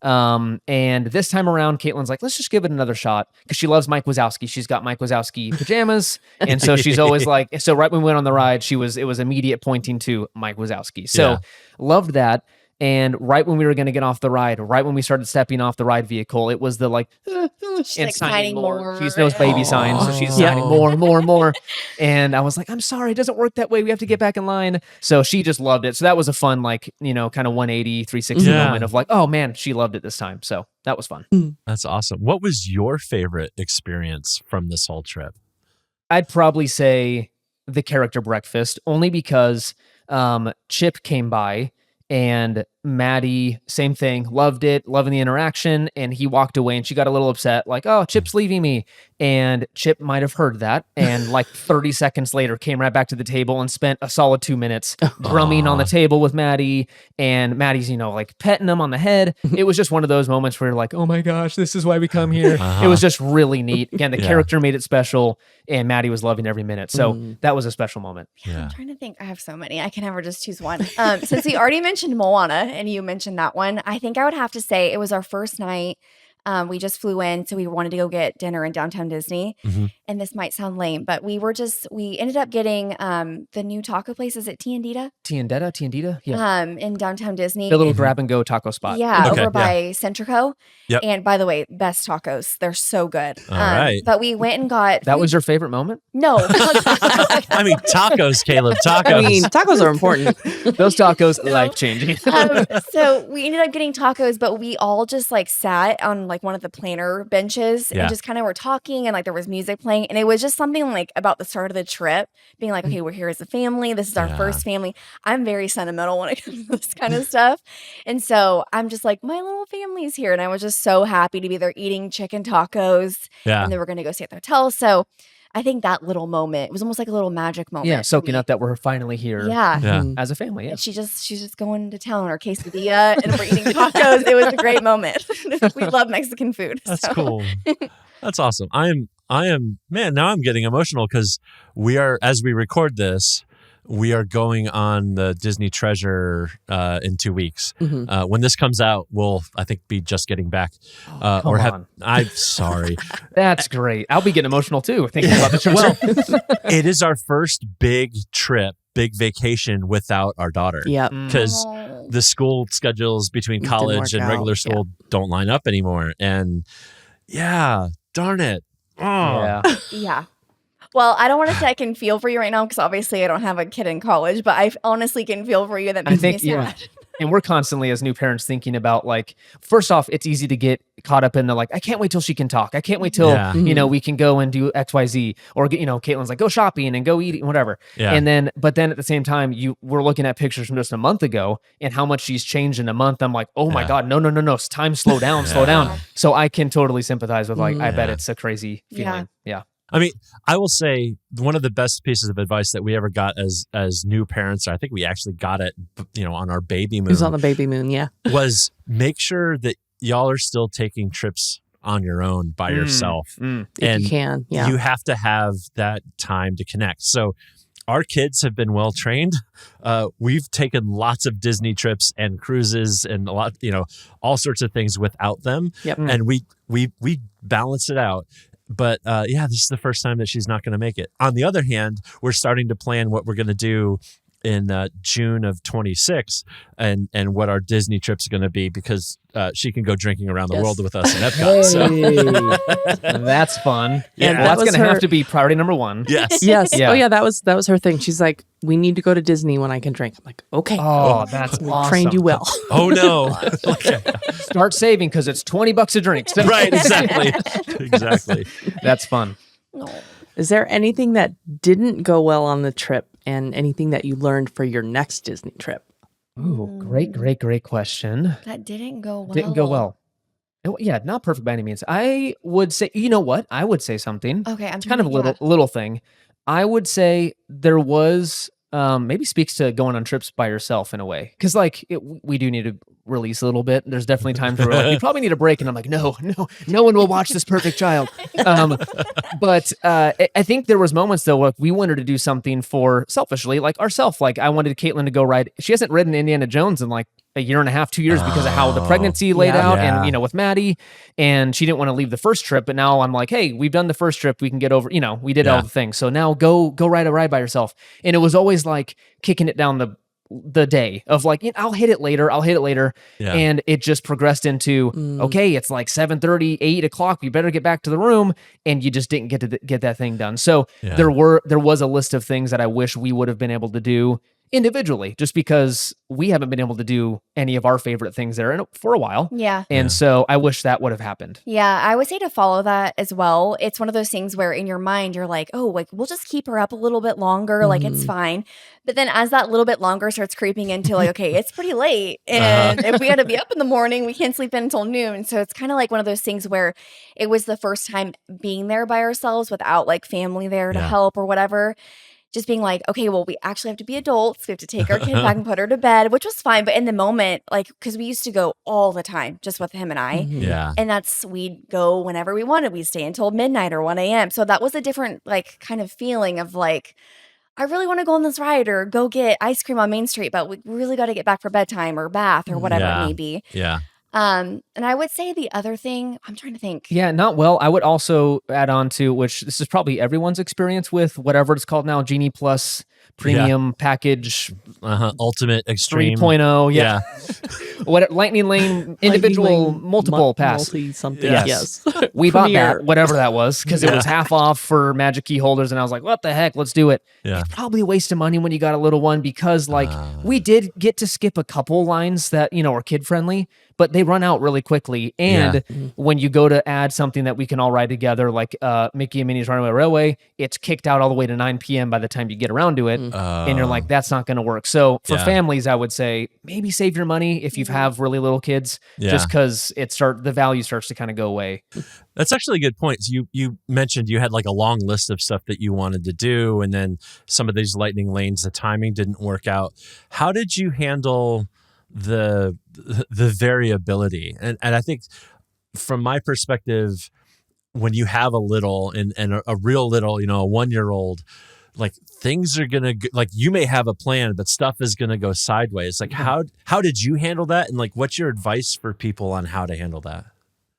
Speaker 5: And this time around, Caitlin's like, let's just give it another shot because she loves Mike Wazowski. She's got Mike Wazowski pajamas, and so she's always like. So right when we went on the ride, it was immediate pointing to Mike Wazowski. So
Speaker 4: Yeah.
Speaker 5: loved that. And right when we were going to get off the ride, right when we started stepping off the ride vehicle, it was the like, and
Speaker 6: like signing more.
Speaker 5: She knows baby signs, so she's signing more and more and more. And I was like, I'm sorry, it doesn't work that way. We have to get back in line. So she just loved it. So that was a fun, like, kind of 180, 360
Speaker 4: Yeah.
Speaker 5: moment of like, oh man, she loved it this time. So that was fun.
Speaker 4: That's awesome. What was your favorite experience from this whole trip?
Speaker 5: I'd probably say the character breakfast, only because Chip came by. And Maddie, same thing, loved it, loving the interaction. And he walked away and she got a little upset, like, oh, Chip's leaving me. And Chip might have heard that. And like 30 seconds later, came right back to the table and spent a solid 2 minutes drumming on the table with Maddie. And Maddie's, like petting him on the head. It was just one of those moments where you're like, oh my gosh, this is why we come here. It was just really neat. Again, the character made it special and Maddie was loving every minute. So that was a special moment.
Speaker 6: I'm trying to think. I have so many. I can never just choose one. Since we already mentioned Moana and you mentioned that one, I think I would have to say it was our first night. We just flew in, so we wanted to go get dinner in downtown Disney. And this might sound lame, but we ended up getting the new taco place. Is it Tiendita?
Speaker 5: Tiendita? Yeah.
Speaker 6: In downtown Disney.
Speaker 5: The little grab and go taco spot.
Speaker 6: Yeah,
Speaker 4: Okay,
Speaker 6: over by Centrico.
Speaker 4: Yep.
Speaker 6: And by the way, best tacos. They're so good.
Speaker 4: All right.
Speaker 6: But we went and got
Speaker 5: That was your favorite moment?
Speaker 6: no.
Speaker 4: I mean, tacos, Caleb. Tacos.
Speaker 3: I mean, tacos are important.
Speaker 5: Those tacos, life changing.
Speaker 6: So we ended up getting tacos, but we all just like sat on like one of the planter benches
Speaker 4: Yeah.
Speaker 6: and just kind of were talking, and like there was music playing, and it was just something like about the start of the trip, being like, okay, we're here as a family. This is our first family. I'm very sentimental when it comes to this kind of stuff, and so I'm just like, my little family's here, and I was just so happy to be there eating chicken tacos,
Speaker 4: Yeah.
Speaker 6: and then we're gonna go stay at the hotel. So I think that little moment, it was almost like a little magic moment.
Speaker 5: Yeah,
Speaker 6: for
Speaker 5: soaking
Speaker 6: me.
Speaker 5: up that we're finally here
Speaker 6: Yeah.
Speaker 4: Yeah.
Speaker 5: as a family. Yeah.
Speaker 6: And she's just going to town on her quesadilla and we're eating tacos. It was a great moment. We love Mexican food.
Speaker 4: That's
Speaker 6: so.
Speaker 4: cool. That's awesome. I am, man, now I'm getting emotional because as we record this, we are going on the Disney Treasure in 2 weeks. When this comes out, we'll, I think, be just getting back.
Speaker 5: come on.
Speaker 4: I'm sorry.
Speaker 5: That's great. I'll be getting emotional too, thinking about the trip.
Speaker 4: Well, it is our first big trip, big vacation without our daughter.
Speaker 3: Yep.
Speaker 4: Because the school schedules between
Speaker 3: It didn't
Speaker 4: college
Speaker 3: work
Speaker 4: and regular
Speaker 3: out,
Speaker 4: school don't line up anymore. And yeah, darn it. Oh.
Speaker 5: Yeah.
Speaker 6: Yeah. Well, I don't want to say I can feel for you right now because obviously I don't have a kid in college, but I honestly can feel for you. That makes me sad.
Speaker 5: And we're constantly as new parents thinking about like, first off, it's easy to get caught up in the like, I can't wait till she can talk. I can't wait till, we can go and do X, Y, Z, or, Caitlin's like, go shopping and go eat, whatever.
Speaker 4: Yeah.
Speaker 5: And then, but then at the same time, we're looking at pictures from just a month ago and how much she's changed in a month. I'm like, oh my God, no. Time, slow down. So I can totally sympathize with like, I bet it's a crazy feeling. Yeah.
Speaker 4: I mean, I will say one of the best pieces of advice that we ever got as new parents, I think we actually got it, on our baby moon.
Speaker 3: It was on the baby moon, yeah.
Speaker 4: Was make sure that y'all are still taking trips on your own by yourself.
Speaker 3: If
Speaker 4: And
Speaker 3: you can, yeah.
Speaker 4: you have to have that time to connect. So our kids have been well trained. We've taken lots of Disney trips and cruises and a lot, all sorts of things without them.
Speaker 3: Yep.
Speaker 4: And we balance it out. But this is the first time that she's not going to make it. On the other hand, we're starting to plan what we're going to do in June of 26 and what our Disney trip's going to be because she can go drinking around the world with us in Epcot.
Speaker 5: Hey, that's fun.
Speaker 4: Yeah.
Speaker 5: Well, that's going to have to be priority number one.
Speaker 4: Yes.
Speaker 3: Yes.
Speaker 5: Yeah.
Speaker 3: Oh yeah, that was her thing. She's like, we need to go to Disney when I can drink. I'm like, okay.
Speaker 5: Oh, that's
Speaker 3: we
Speaker 5: awesome.
Speaker 3: trained you well.
Speaker 4: Oh no.
Speaker 5: Start saving because it's $20 a drink.
Speaker 4: Right. Exactly.
Speaker 5: That's fun.
Speaker 6: No.
Speaker 3: Is there anything that didn't go well on the trip and anything that you learned for your next Disney trip?
Speaker 5: Ooh, great question.
Speaker 6: That didn't go well.
Speaker 5: Didn't go well. Yeah, not perfect by any means. I would say, you know what? I would say something.
Speaker 6: Okay, I'm
Speaker 5: It's kind of a
Speaker 6: yeah.
Speaker 5: little thing. I would say there was maybe speaks to going on trips by yourself in a way. Because we do need to release a little bit. There's definitely times where we're like, you probably need a break. And I'm like, no one will watch this perfect child. But I think there was moments though, like we wanted to do something for selfishly, like ourselves. Like I wanted Caitlin to go ride. She hasn't ridden Indiana Jones in like a year and a half, 2 years because of how the pregnancy laid out and, with Maddie, and she didn't want to leave the first trip. But now I'm like, hey, we've done the first trip. We can get over, we did all the things. So now go ride a ride by yourself. And it was always like kicking it down the day of like, I'll hit it later.
Speaker 4: Yeah.
Speaker 5: And it just progressed into, okay, it's like 7:30, 8 o'clock. We better get back to the room. And you just didn't get that thing done. So there was a list of things that I wish we would have been able to do individually, just because we haven't been able to do any of our favorite things there for a while.
Speaker 6: Yeah.
Speaker 5: And so I wish that would have happened.
Speaker 6: Yeah, I would say to follow that as well. It's one of those things where in your mind, you're like, oh, like we'll just keep her up a little bit longer. Like it's fine. But then as that little bit longer starts creeping into like, okay, it's pretty late. And if we had to be up in the morning, we can't sleep in until noon. So it's kind of like one of those things where it was the first time being there by ourselves without like family there to help or whatever. Just being like, okay, well, we actually have to be adults. We have to take our kid back and put her to bed, which was fine. But in the moment, like, because we used to go all the time just with him and I.
Speaker 4: Yeah.
Speaker 6: And we'd go whenever we wanted. We'd stay until midnight or 1 a.m. So that was a different, like, kind of feeling of like, I really want to go on this ride or go get ice cream on Main Street, but we really got to get back for bedtime or bath or whatever it may be.
Speaker 4: Yeah.
Speaker 6: And I would say the other thing, I'm trying to think.
Speaker 5: Yeah, not well. I would also add on to, which this is probably everyone's experience with whatever it's called now, Genie Plus Premium Package
Speaker 4: Ultimate Extreme
Speaker 5: 3.0. Yeah. What Lightning Lane individual multiple pass.
Speaker 3: Multi-something.
Speaker 5: Yes. We bought that, whatever that was, because it was half off for Magic Key holders. And I was like, what the heck? Let's do it.
Speaker 4: Yeah.
Speaker 5: It's probably a waste of money when you got a little one because we did get to skip a couple lines that, are kid friendly, but they run out really quickly. And when you go to add something that we can all ride together, like Mickey and Minnie's Runaway Railway, it's kicked out all the way to 9 p.m. by the time you get around to it. And you're like, that's not going to work. So for families, I would say maybe save your money if you have really little kids, just because the value starts to kind of go away.
Speaker 4: That's actually a good point. So you mentioned you had like a long list of stuff that you wanted to do, and then some of these lightning lanes, the timing didn't work out. How did you handle the variability? And I think from my perspective, when you have a little and a real little, a 1-year-old, like things are gonna like you may have a plan, but stuff is gonna go sideways. Like how did you handle that, and like what's your advice for people on how to handle that?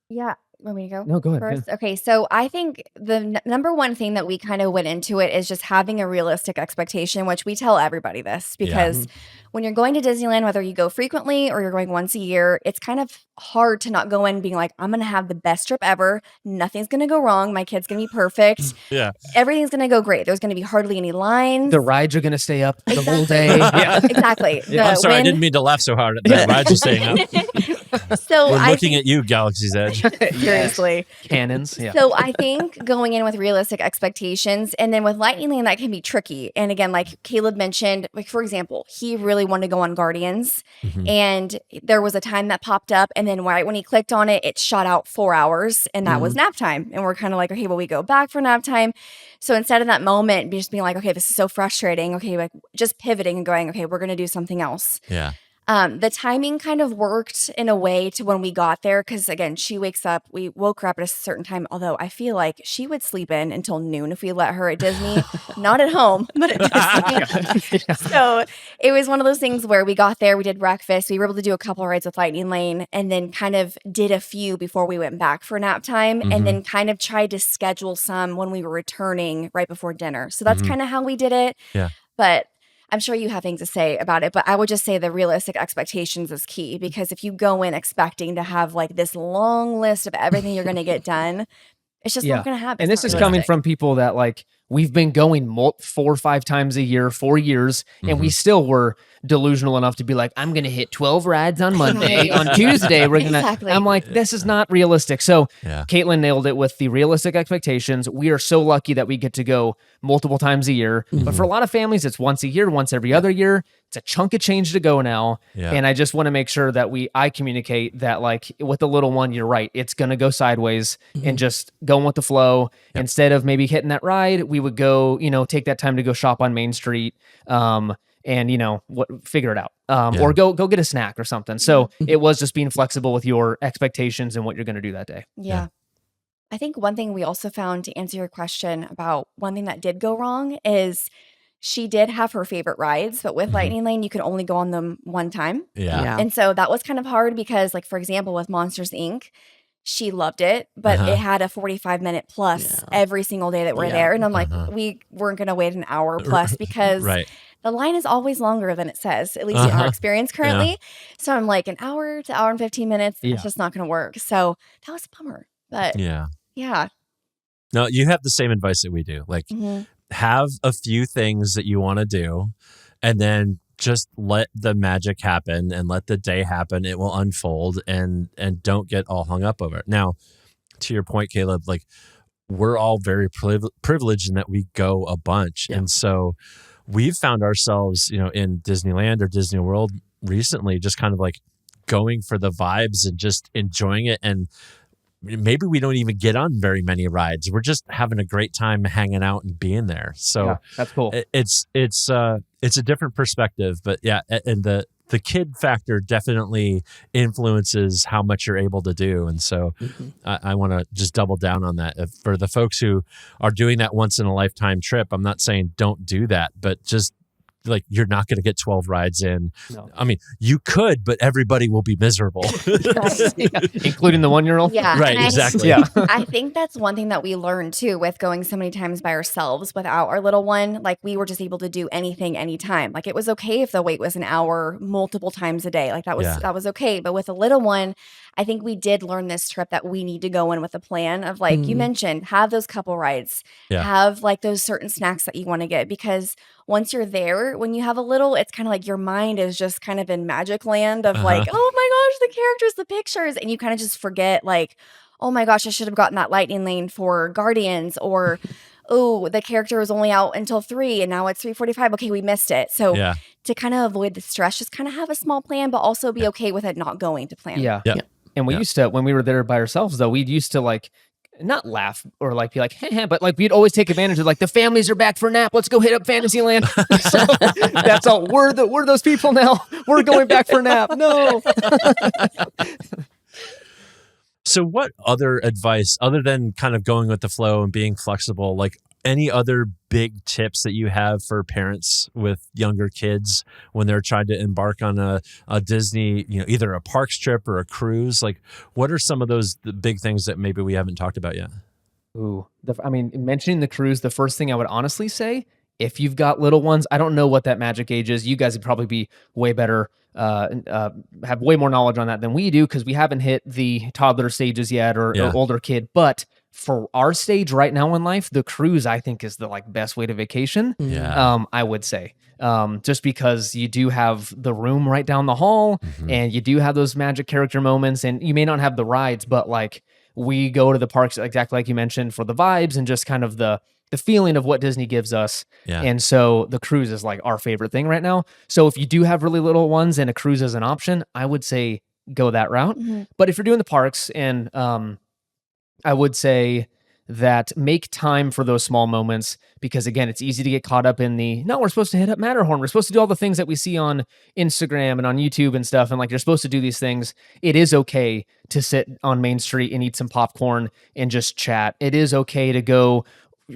Speaker 6: Yeah, Want me to go?
Speaker 5: No, go ahead.
Speaker 6: First? Okay, so I think the number one thing that we kind of went into it is just having a realistic expectation, which we tell everybody this because when you're going to Disneyland, whether you go frequently or you're going once a year, it's kind of hard to not go in being like, I'm going to have the best trip ever. Nothing's going to go wrong. My kid's going to be perfect.
Speaker 4: Yeah.
Speaker 6: Everything's going to go great. There's going to be hardly any lines.
Speaker 5: The rides are going to stay up the whole day.
Speaker 6: Yeah. Exactly.
Speaker 4: I'm sorry, I didn't mean to laugh so hard. The rides are staying up.
Speaker 6: So
Speaker 4: We're looking at you, Galaxy's Edge.
Speaker 6: Seriously.
Speaker 5: Cannons. Yeah.
Speaker 6: So I think going in with realistic expectations, and then with Lightning Lane, that can be tricky. And again, like Caleb mentioned, like for example, he really wanted to go on Guardians, and there was a time that popped up, and then right when he clicked on it, it shot out 4 hours, and that was nap time. And we're kind of like, okay, well, we go back for nap time. So instead of that moment, just being like, okay, this is so frustrating. Okay, like just pivoting and going, okay, we're going to do something else.
Speaker 4: Yeah.
Speaker 6: The timing kind of worked in a way to when we got there because again, she wakes up. We woke her up at a certain time. Although I feel like she would sleep in until noon if we let her at Disney, not at home, but at Disney. So it was one of those things where we got there, we did breakfast, we were able to do a couple of rides with Lightning Lane, and then kind of did a few before we went back for nap time, and then kind of tried to schedule some when we were returning right before dinner. So that's kind of how we did it.
Speaker 4: Yeah,
Speaker 6: but. I'm sure you have things to say about it, but I would just say the realistic expectations is key because if you go in expecting to have like this long list of everything you're going to get done, it's just not going to happen.
Speaker 5: And this is coming from people that like we've been going 4 or 5 times a year, 4 years, and we still were delusional enough to be like, I'm going to hit 12 rides on Monday. On Tuesday, we're going to...
Speaker 6: Exactly.
Speaker 5: I'm like, this is not realistic. So Caitlyn nailed it with the realistic expectations. We are so lucky that we get to go multiple times a year. But for a lot of families, it's once a year, once every other year. It's a chunk of change to go now.
Speaker 4: Yeah.
Speaker 5: And I just want to make sure that I communicate that like with the little one, you're right. It's going to go sideways and just going with the flow. Instead of maybe hitting that ride, we would go, take that time to go shop on Main Street. And figure it out, or go get a snack or something. So it was just being flexible with your expectations and what you're going to do that day.
Speaker 6: Yeah. I think one thing we also found to answer your question about one thing that did go wrong is she did have her favorite rides, but with Lightning Lane, you could only go on them one time.
Speaker 4: Yeah.
Speaker 6: And so that was kind of hard because, like, for example, with Monsters, Inc., she loved it, but it had a 45-minute plus every single day that we're there. And I'm like, we weren't going to wait an hour plus because the line is always longer than it says, at least in our experience currently. So I'm like, an hour to hour and 15 minutes, it's just not going to work. So that was a bummer. But yeah.
Speaker 4: No, you have the same advice that we do. Like, have a few things that you want to do, and then just let the magic happen and let the day happen. It will unfold, and don't get all hung up over it. Now, to your point, Caleb, like we're all very privileged in that we go a bunch. And so we've found ourselves, in Disneyland or Disney World recently, just kind of like going for the vibes and just enjoying it. And maybe we don't even get on very many rides. We're just having a great time hanging out and being there. So
Speaker 5: that's cool.
Speaker 4: It's a different perspective, but and the kid factor definitely influences how much you're able to do. And so I want to just double down on that. For the folks who are doing that once in a lifetime trip, I'm not saying don't do that, but just like you're not going to get 12 rides in. No. I mean, you could, but everybody will be miserable.
Speaker 5: Including the 1-year-old?
Speaker 6: Yeah.
Speaker 4: Right, exactly.
Speaker 6: I think that's one thing that we learned too with going so many times by ourselves without our little one. Like we were just able to do anything, anytime. Like it was okay if the wait was an hour multiple times a day. Like that was okay. But with a little one, I think we did learn this trip that we need to go in with a plan of like you mentioned, have those couple rides, have like those certain snacks that you want to get, because once you're there, when you have a little, it's kind of like your mind is just kind of in magic land of like, oh my gosh, the characters, the pictures. And you kind of just forget like, oh my gosh, I should have gotten that Lightning Lane for Guardians, or oh, the character was only out until 3 and now it's 3:45. Okay, we missed it. So to kind of avoid the stress, just kind of have a small plan, but also be okay with it not going to plan.
Speaker 5: Yeah. And we used to, when we were there by ourselves though, we used to like, not laugh or like be like, hey, but like we'd always take advantage of like the families are back for nap. Let's go hit up Fantasyland. So that's all. We're those people now. We're going back for nap. No.
Speaker 4: So what other advice, other than kind of going with the flow and being flexible, like any other big tips that you have for parents with younger kids when they're trying to embark on a Disney, either a parks trip or a cruise? Like, what are some of the big things that maybe we haven't talked about yet?
Speaker 5: Ooh, mentioning the cruise, the first thing I would honestly say, if you've got little ones, I don't know what that magic age is. You guys would probably be way better, have way more knowledge on that than we do, because we haven't hit the toddler stages yet or older kid. But for our stage right now in life, the cruise, I think, is the best way to vacation.
Speaker 4: Yeah.
Speaker 5: I would say. Just because you do have the room right down the hall, and you do have those magic character moments, and you may not have the rides, but we go to the parks exactly like you mentioned for the vibes and just kind of the feeling of what Disney gives us.
Speaker 4: Yeah.
Speaker 5: And so the cruise is our favorite thing right now. So if you do have really little ones and a cruise is an option, I would say go that route. But if you're doing the parks, and I would say that make time for those small moments, because again, it's easy to get caught up in we're supposed to hit up Matterhorn. We're supposed to do all the things that we see on Instagram and on YouTube and stuff. And you're supposed to do these things. It is okay to sit on Main Street and eat some popcorn and just chat. It is okay to go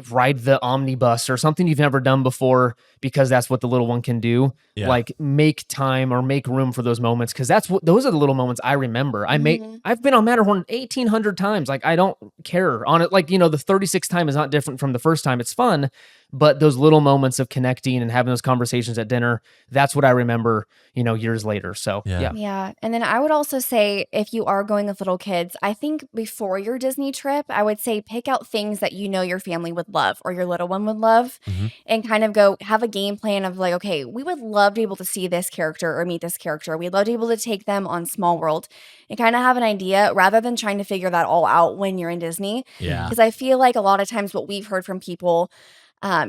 Speaker 5: ride the omnibus or something you've never done before, because that's what the little one can do.
Speaker 4: Yeah.
Speaker 5: Make time or make room for those moments, because those are the little moments I remember. I've been on Matterhorn 1,800 times. I don't care on it. The 36th time is not different from the first time. It's fun, but those little moments of connecting and having those conversations at dinner, that's what I remember, years later. So yeah.
Speaker 6: Yeah. And then I would also say, if you are going with little kids, I think before your Disney trip, I would say pick out things that your family would love or your little one would love, and kind of go have a game plan of okay, we would love to be able to see this character or meet this character. We'd love to be able to take them on Small World, and kind of have an idea rather than trying to figure that all out when you're in Disney.
Speaker 4: Yeah.
Speaker 6: Because I feel like a lot of times what we've heard from people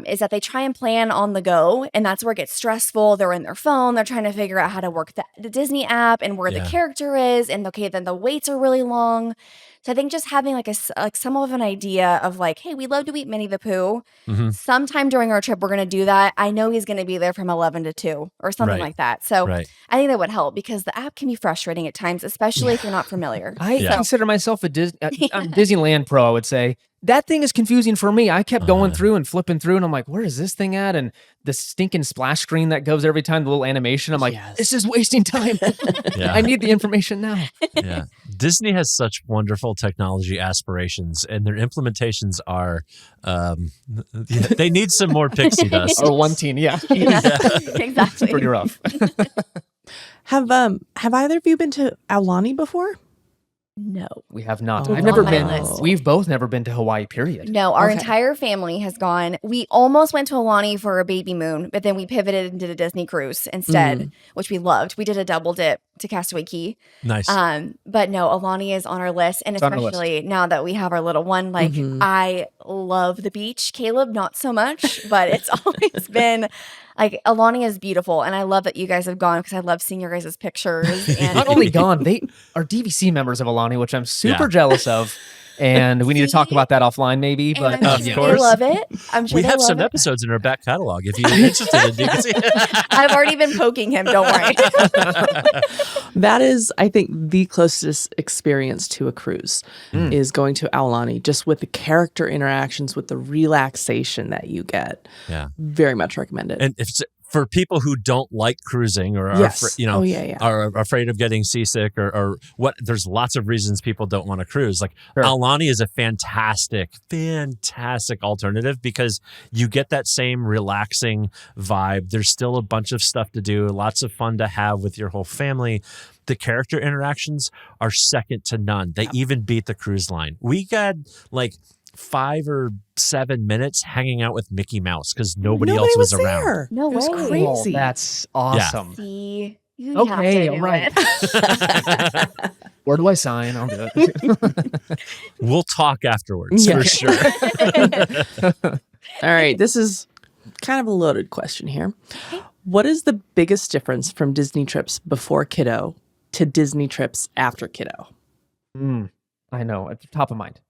Speaker 6: is that they try and plan on the go, and that's where it gets stressful. They're in their phone. They're trying to figure out how to work the Disney app and where the character is. And then the waits are really long. So I think just having some of an idea of hey, we love to eat Minnie the Pooh. Sometime during our trip, we're going to do that. I know he's going to be there from 11 to 2 or something like that. So I think that would help, because the app can be frustrating at times, especially if you're not familiar.
Speaker 5: I consider myself a Disneyland pro, I would say. That thing is confusing for me. I kept going through and flipping through, and I'm like, where is this thing at? And the stinking splash screen that goes every time, the little animation, I'm like, this is wasting time. I need the information now.
Speaker 4: Yeah. Disney has such wonderful technology aspirations, and their implementations are, they need some more pixie dust.
Speaker 5: Or one teen,
Speaker 6: Exactly.
Speaker 5: Pretty rough.
Speaker 3: Have either of you been to Aulani before?
Speaker 6: No.
Speaker 5: We have not.
Speaker 3: Oh,
Speaker 5: I've never
Speaker 6: on my
Speaker 5: been.
Speaker 6: list.
Speaker 5: We've both never been to Hawaii, period.
Speaker 6: No, our entire family has gone. We almost went to Aulani for a baby moon, but then we pivoted and did a Disney cruise instead, which we loved. We did a double dip to Castaway Cay.
Speaker 4: Nice.
Speaker 6: But no, Aulani is on our list. And especially now that we have our little one, I love the beach. Caleb, not so much, but it's always been Aulani is beautiful. And I love that you guys have gone, because I love seeing your guys' pictures. And
Speaker 5: not only gone, they are DVC members of Aulani, which I'm super jealous of. And we need to talk about that offline, maybe. But
Speaker 6: I'm sure they love it. I'm sure
Speaker 4: we
Speaker 6: they
Speaker 4: have
Speaker 6: love
Speaker 4: some
Speaker 6: it.
Speaker 4: episodes in our back catalog if you're interested in DVC.
Speaker 6: I've already been poking him. Don't worry.
Speaker 3: That is, I think, the closest experience to a cruise is going to Aulani, just with the character interactions, with the relaxation that you get.
Speaker 4: Yeah.
Speaker 3: Very much recommend it.
Speaker 4: And if for people who don't like cruising or are, are afraid of getting seasick or what, there's lots of reasons people don't want to cruise. Aulani is a fantastic alternative, because you get that same relaxing vibe. There's still a bunch of stuff to do, lots of fun to have with your whole family. The character interactions are second to none. They even beat the cruise line. We got 5 or 7 minutes hanging out with Mickey Mouse because nobody else was around.
Speaker 3: There.
Speaker 6: No
Speaker 3: It was
Speaker 6: way.
Speaker 3: crazy.
Speaker 5: Oh, that's awesome.
Speaker 6: See, you
Speaker 5: Okay,
Speaker 6: have to do
Speaker 5: all right.
Speaker 6: it.
Speaker 5: Where do I sign? I'll do it.
Speaker 4: We'll talk afterwards for sure.
Speaker 3: All right. This is kind of a loaded question here. What is the biggest difference from Disney trips before kiddo to Disney trips after kiddo?
Speaker 5: I know. At the top of mind.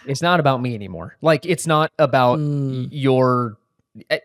Speaker 5: It's not about me anymore. It's not about your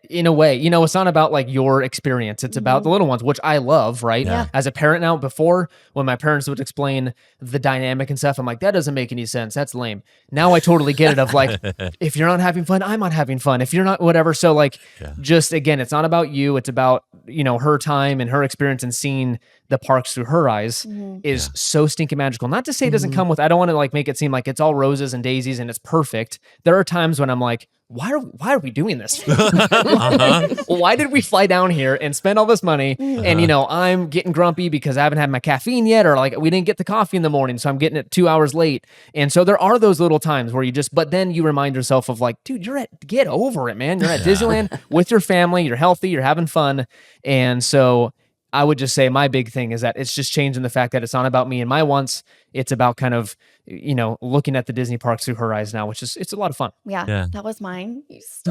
Speaker 5: in a way, it's not about like your experience. It's about the little ones, which I love, right?
Speaker 4: Yeah.
Speaker 5: As a parent now, before when my parents would explain the dynamic and stuff, I'm like, that doesn't make any sense. That's lame. Now I totally get it of like, if you're not having fun, I'm not having fun. If you're not whatever. So like, just again, it's not about you. It's about, her time and her experience and seeing the parks through her eyes is so stinking magical. Not to say it doesn't come with, I don't want to like make it seem like it's all roses and daisies and it's perfect. There are times when I'm like, why are we doing this? Why did we fly down here and spend all this money? And I'm getting grumpy because I haven't had my caffeine yet, or like we didn't get the coffee in the morning, so I'm getting it 2 hours late. And so there are those little times where but then you remind yourself of like, dude, get over it, man. You're at Disneyland with your family, you're healthy, you're having fun. And so I would just say my big thing is that it's just changing the fact that it's not about me and my wants. It's about kind of, looking at the Disney parks through her eyes now, which is, it's a lot of fun.
Speaker 6: Yeah. That was mine.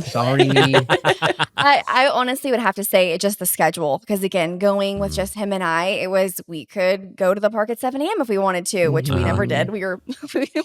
Speaker 5: Sorry.
Speaker 6: I honestly would have to say just the schedule, because again, going with just him and we could go to the park at 7 a.m. if we wanted to, which we never did. We were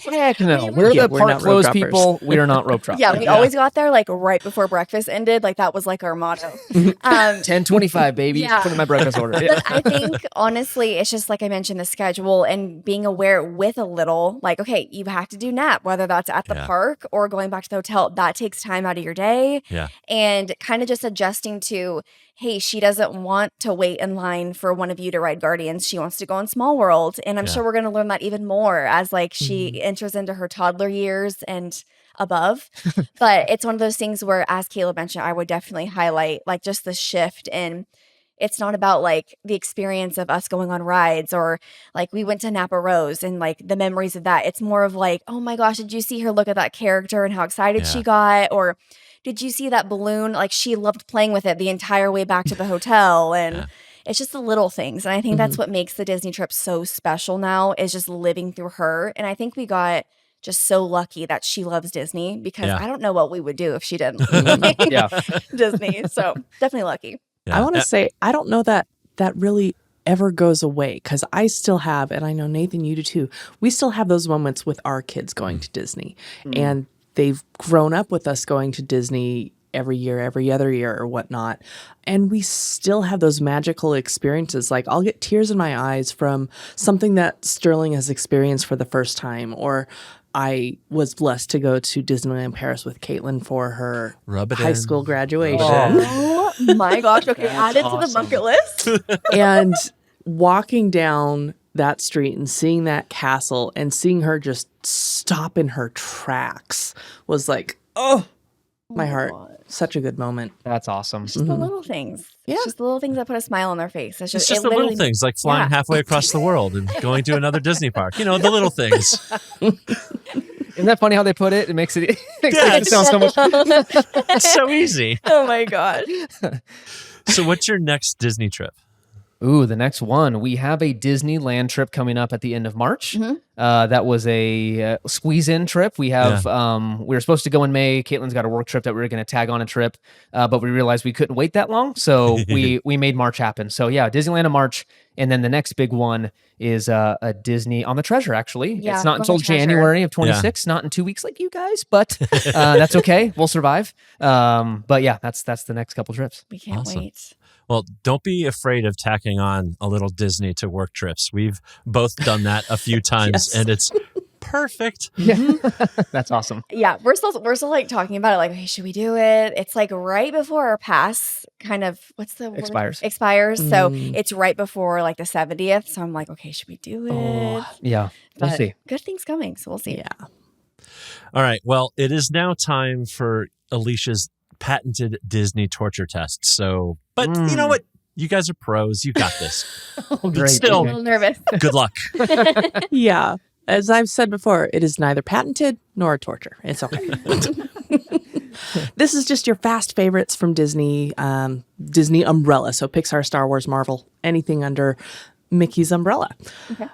Speaker 5: heck no. We're the park closed people. We are not rope droppers.
Speaker 6: Yeah, we always got there like right before breakfast ended. Like that was like our motto.
Speaker 5: 10:25, baby.
Speaker 6: Yeah.
Speaker 5: Put in my breakfast order.
Speaker 6: But I think honestly, it's just like I mentioned, the schedule and being aware with a little, like, okay, you have to do nap, whether that's at the park or going back to the hotel. That takes time out of your day.
Speaker 4: Yeah.
Speaker 6: And kind of just adjusting to, hey, she doesn't want to wait in line for one of you to ride Guardians. She wants to go in Small World. And I'm sure we're going to learn that even more as like she enters into her toddler years and above. But it's one of those things where, as Caleb mentioned, I would definitely highlight like just the shift in. It's not about like the experience of us going on rides or like we went to Napa Rose and like the memories of that. It's more of like, oh my gosh, did you see her look at that character and how excited she got? Or did you see that balloon? Like she loved playing with it the entire way back to the hotel. And it's just the little things. And I think that's what makes the Disney trip so special now, is just living through her. And I think we got just so lucky that she loves Disney, because I don't know what we would do if she didn't Disney. So definitely lucky.
Speaker 3: I want to say, I don't know that really ever goes away, because I still have, and I know Nathan, you do too, we still have those moments with our kids going to Disney. And they've grown up with us going to Disney every year, every other year or whatnot. And we still have those magical experiences. Like I'll get tears in my eyes from something that Sterling has experienced for the first time, or I was blessed to go to Disneyland Paris with Caitlyn for her high school graduation.
Speaker 6: Oh my gosh. Okay, add it to the bucket list.
Speaker 3: And walking down that street and seeing that castle and seeing her just stop in her tracks was like, my heart. Such a good moment.
Speaker 5: That's awesome.
Speaker 6: It's just the little things. It's just the little things that put a smile on their face.
Speaker 4: It's just the little things, like flying halfway across the world and going to another Disney park. The little things.
Speaker 5: Isn't that funny how they put it? It makes it sound so much.
Speaker 4: It's so easy.
Speaker 6: Oh my gosh.
Speaker 4: So what's your next Disney trip?
Speaker 5: Ooh, the next one. We have a Disneyland trip coming up at the end of March. That was a squeeze-in trip. We have we were supposed to go in May. Caitlin's got a work trip that we were going to tag on a trip, but we realized we couldn't wait that long, so we made March happen. So yeah, Disneyland in March, and then the next big one is a Disney on the Treasure. Actually, it's not until January of 26. Not in 2 weeks like you guys, but that's okay. We'll survive. But yeah, that's the next couple trips.
Speaker 6: We can't wait.
Speaker 4: Well, don't be afraid of tacking on a little Disney to work trips. We've both done that a few times, and it's perfect.
Speaker 5: Yeah, that's awesome.
Speaker 6: Yeah, we're still like talking about it. Like, hey, should we do it? It's like right before our pass kind of
Speaker 5: expires.
Speaker 6: So it's right before like the 70th. So I'm like, okay, should we do it?
Speaker 5: Yeah, we'll see.
Speaker 6: Good things coming, so we'll see.
Speaker 3: Yeah.
Speaker 4: All right. Well, it is now time for Alicia's patented Disney torture test. So, but you know what? You guys are pros. You got this.
Speaker 5: Great.
Speaker 4: Still,
Speaker 6: I'm a little nervous.
Speaker 4: good luck.
Speaker 3: Yeah. As I've said before, it is neither patented nor a torture. It's okay. This is just your fast favorites from Disney, Disney umbrella. So Pixar, Star Wars, Marvel, anything under Mickey's umbrella.
Speaker 6: Okay.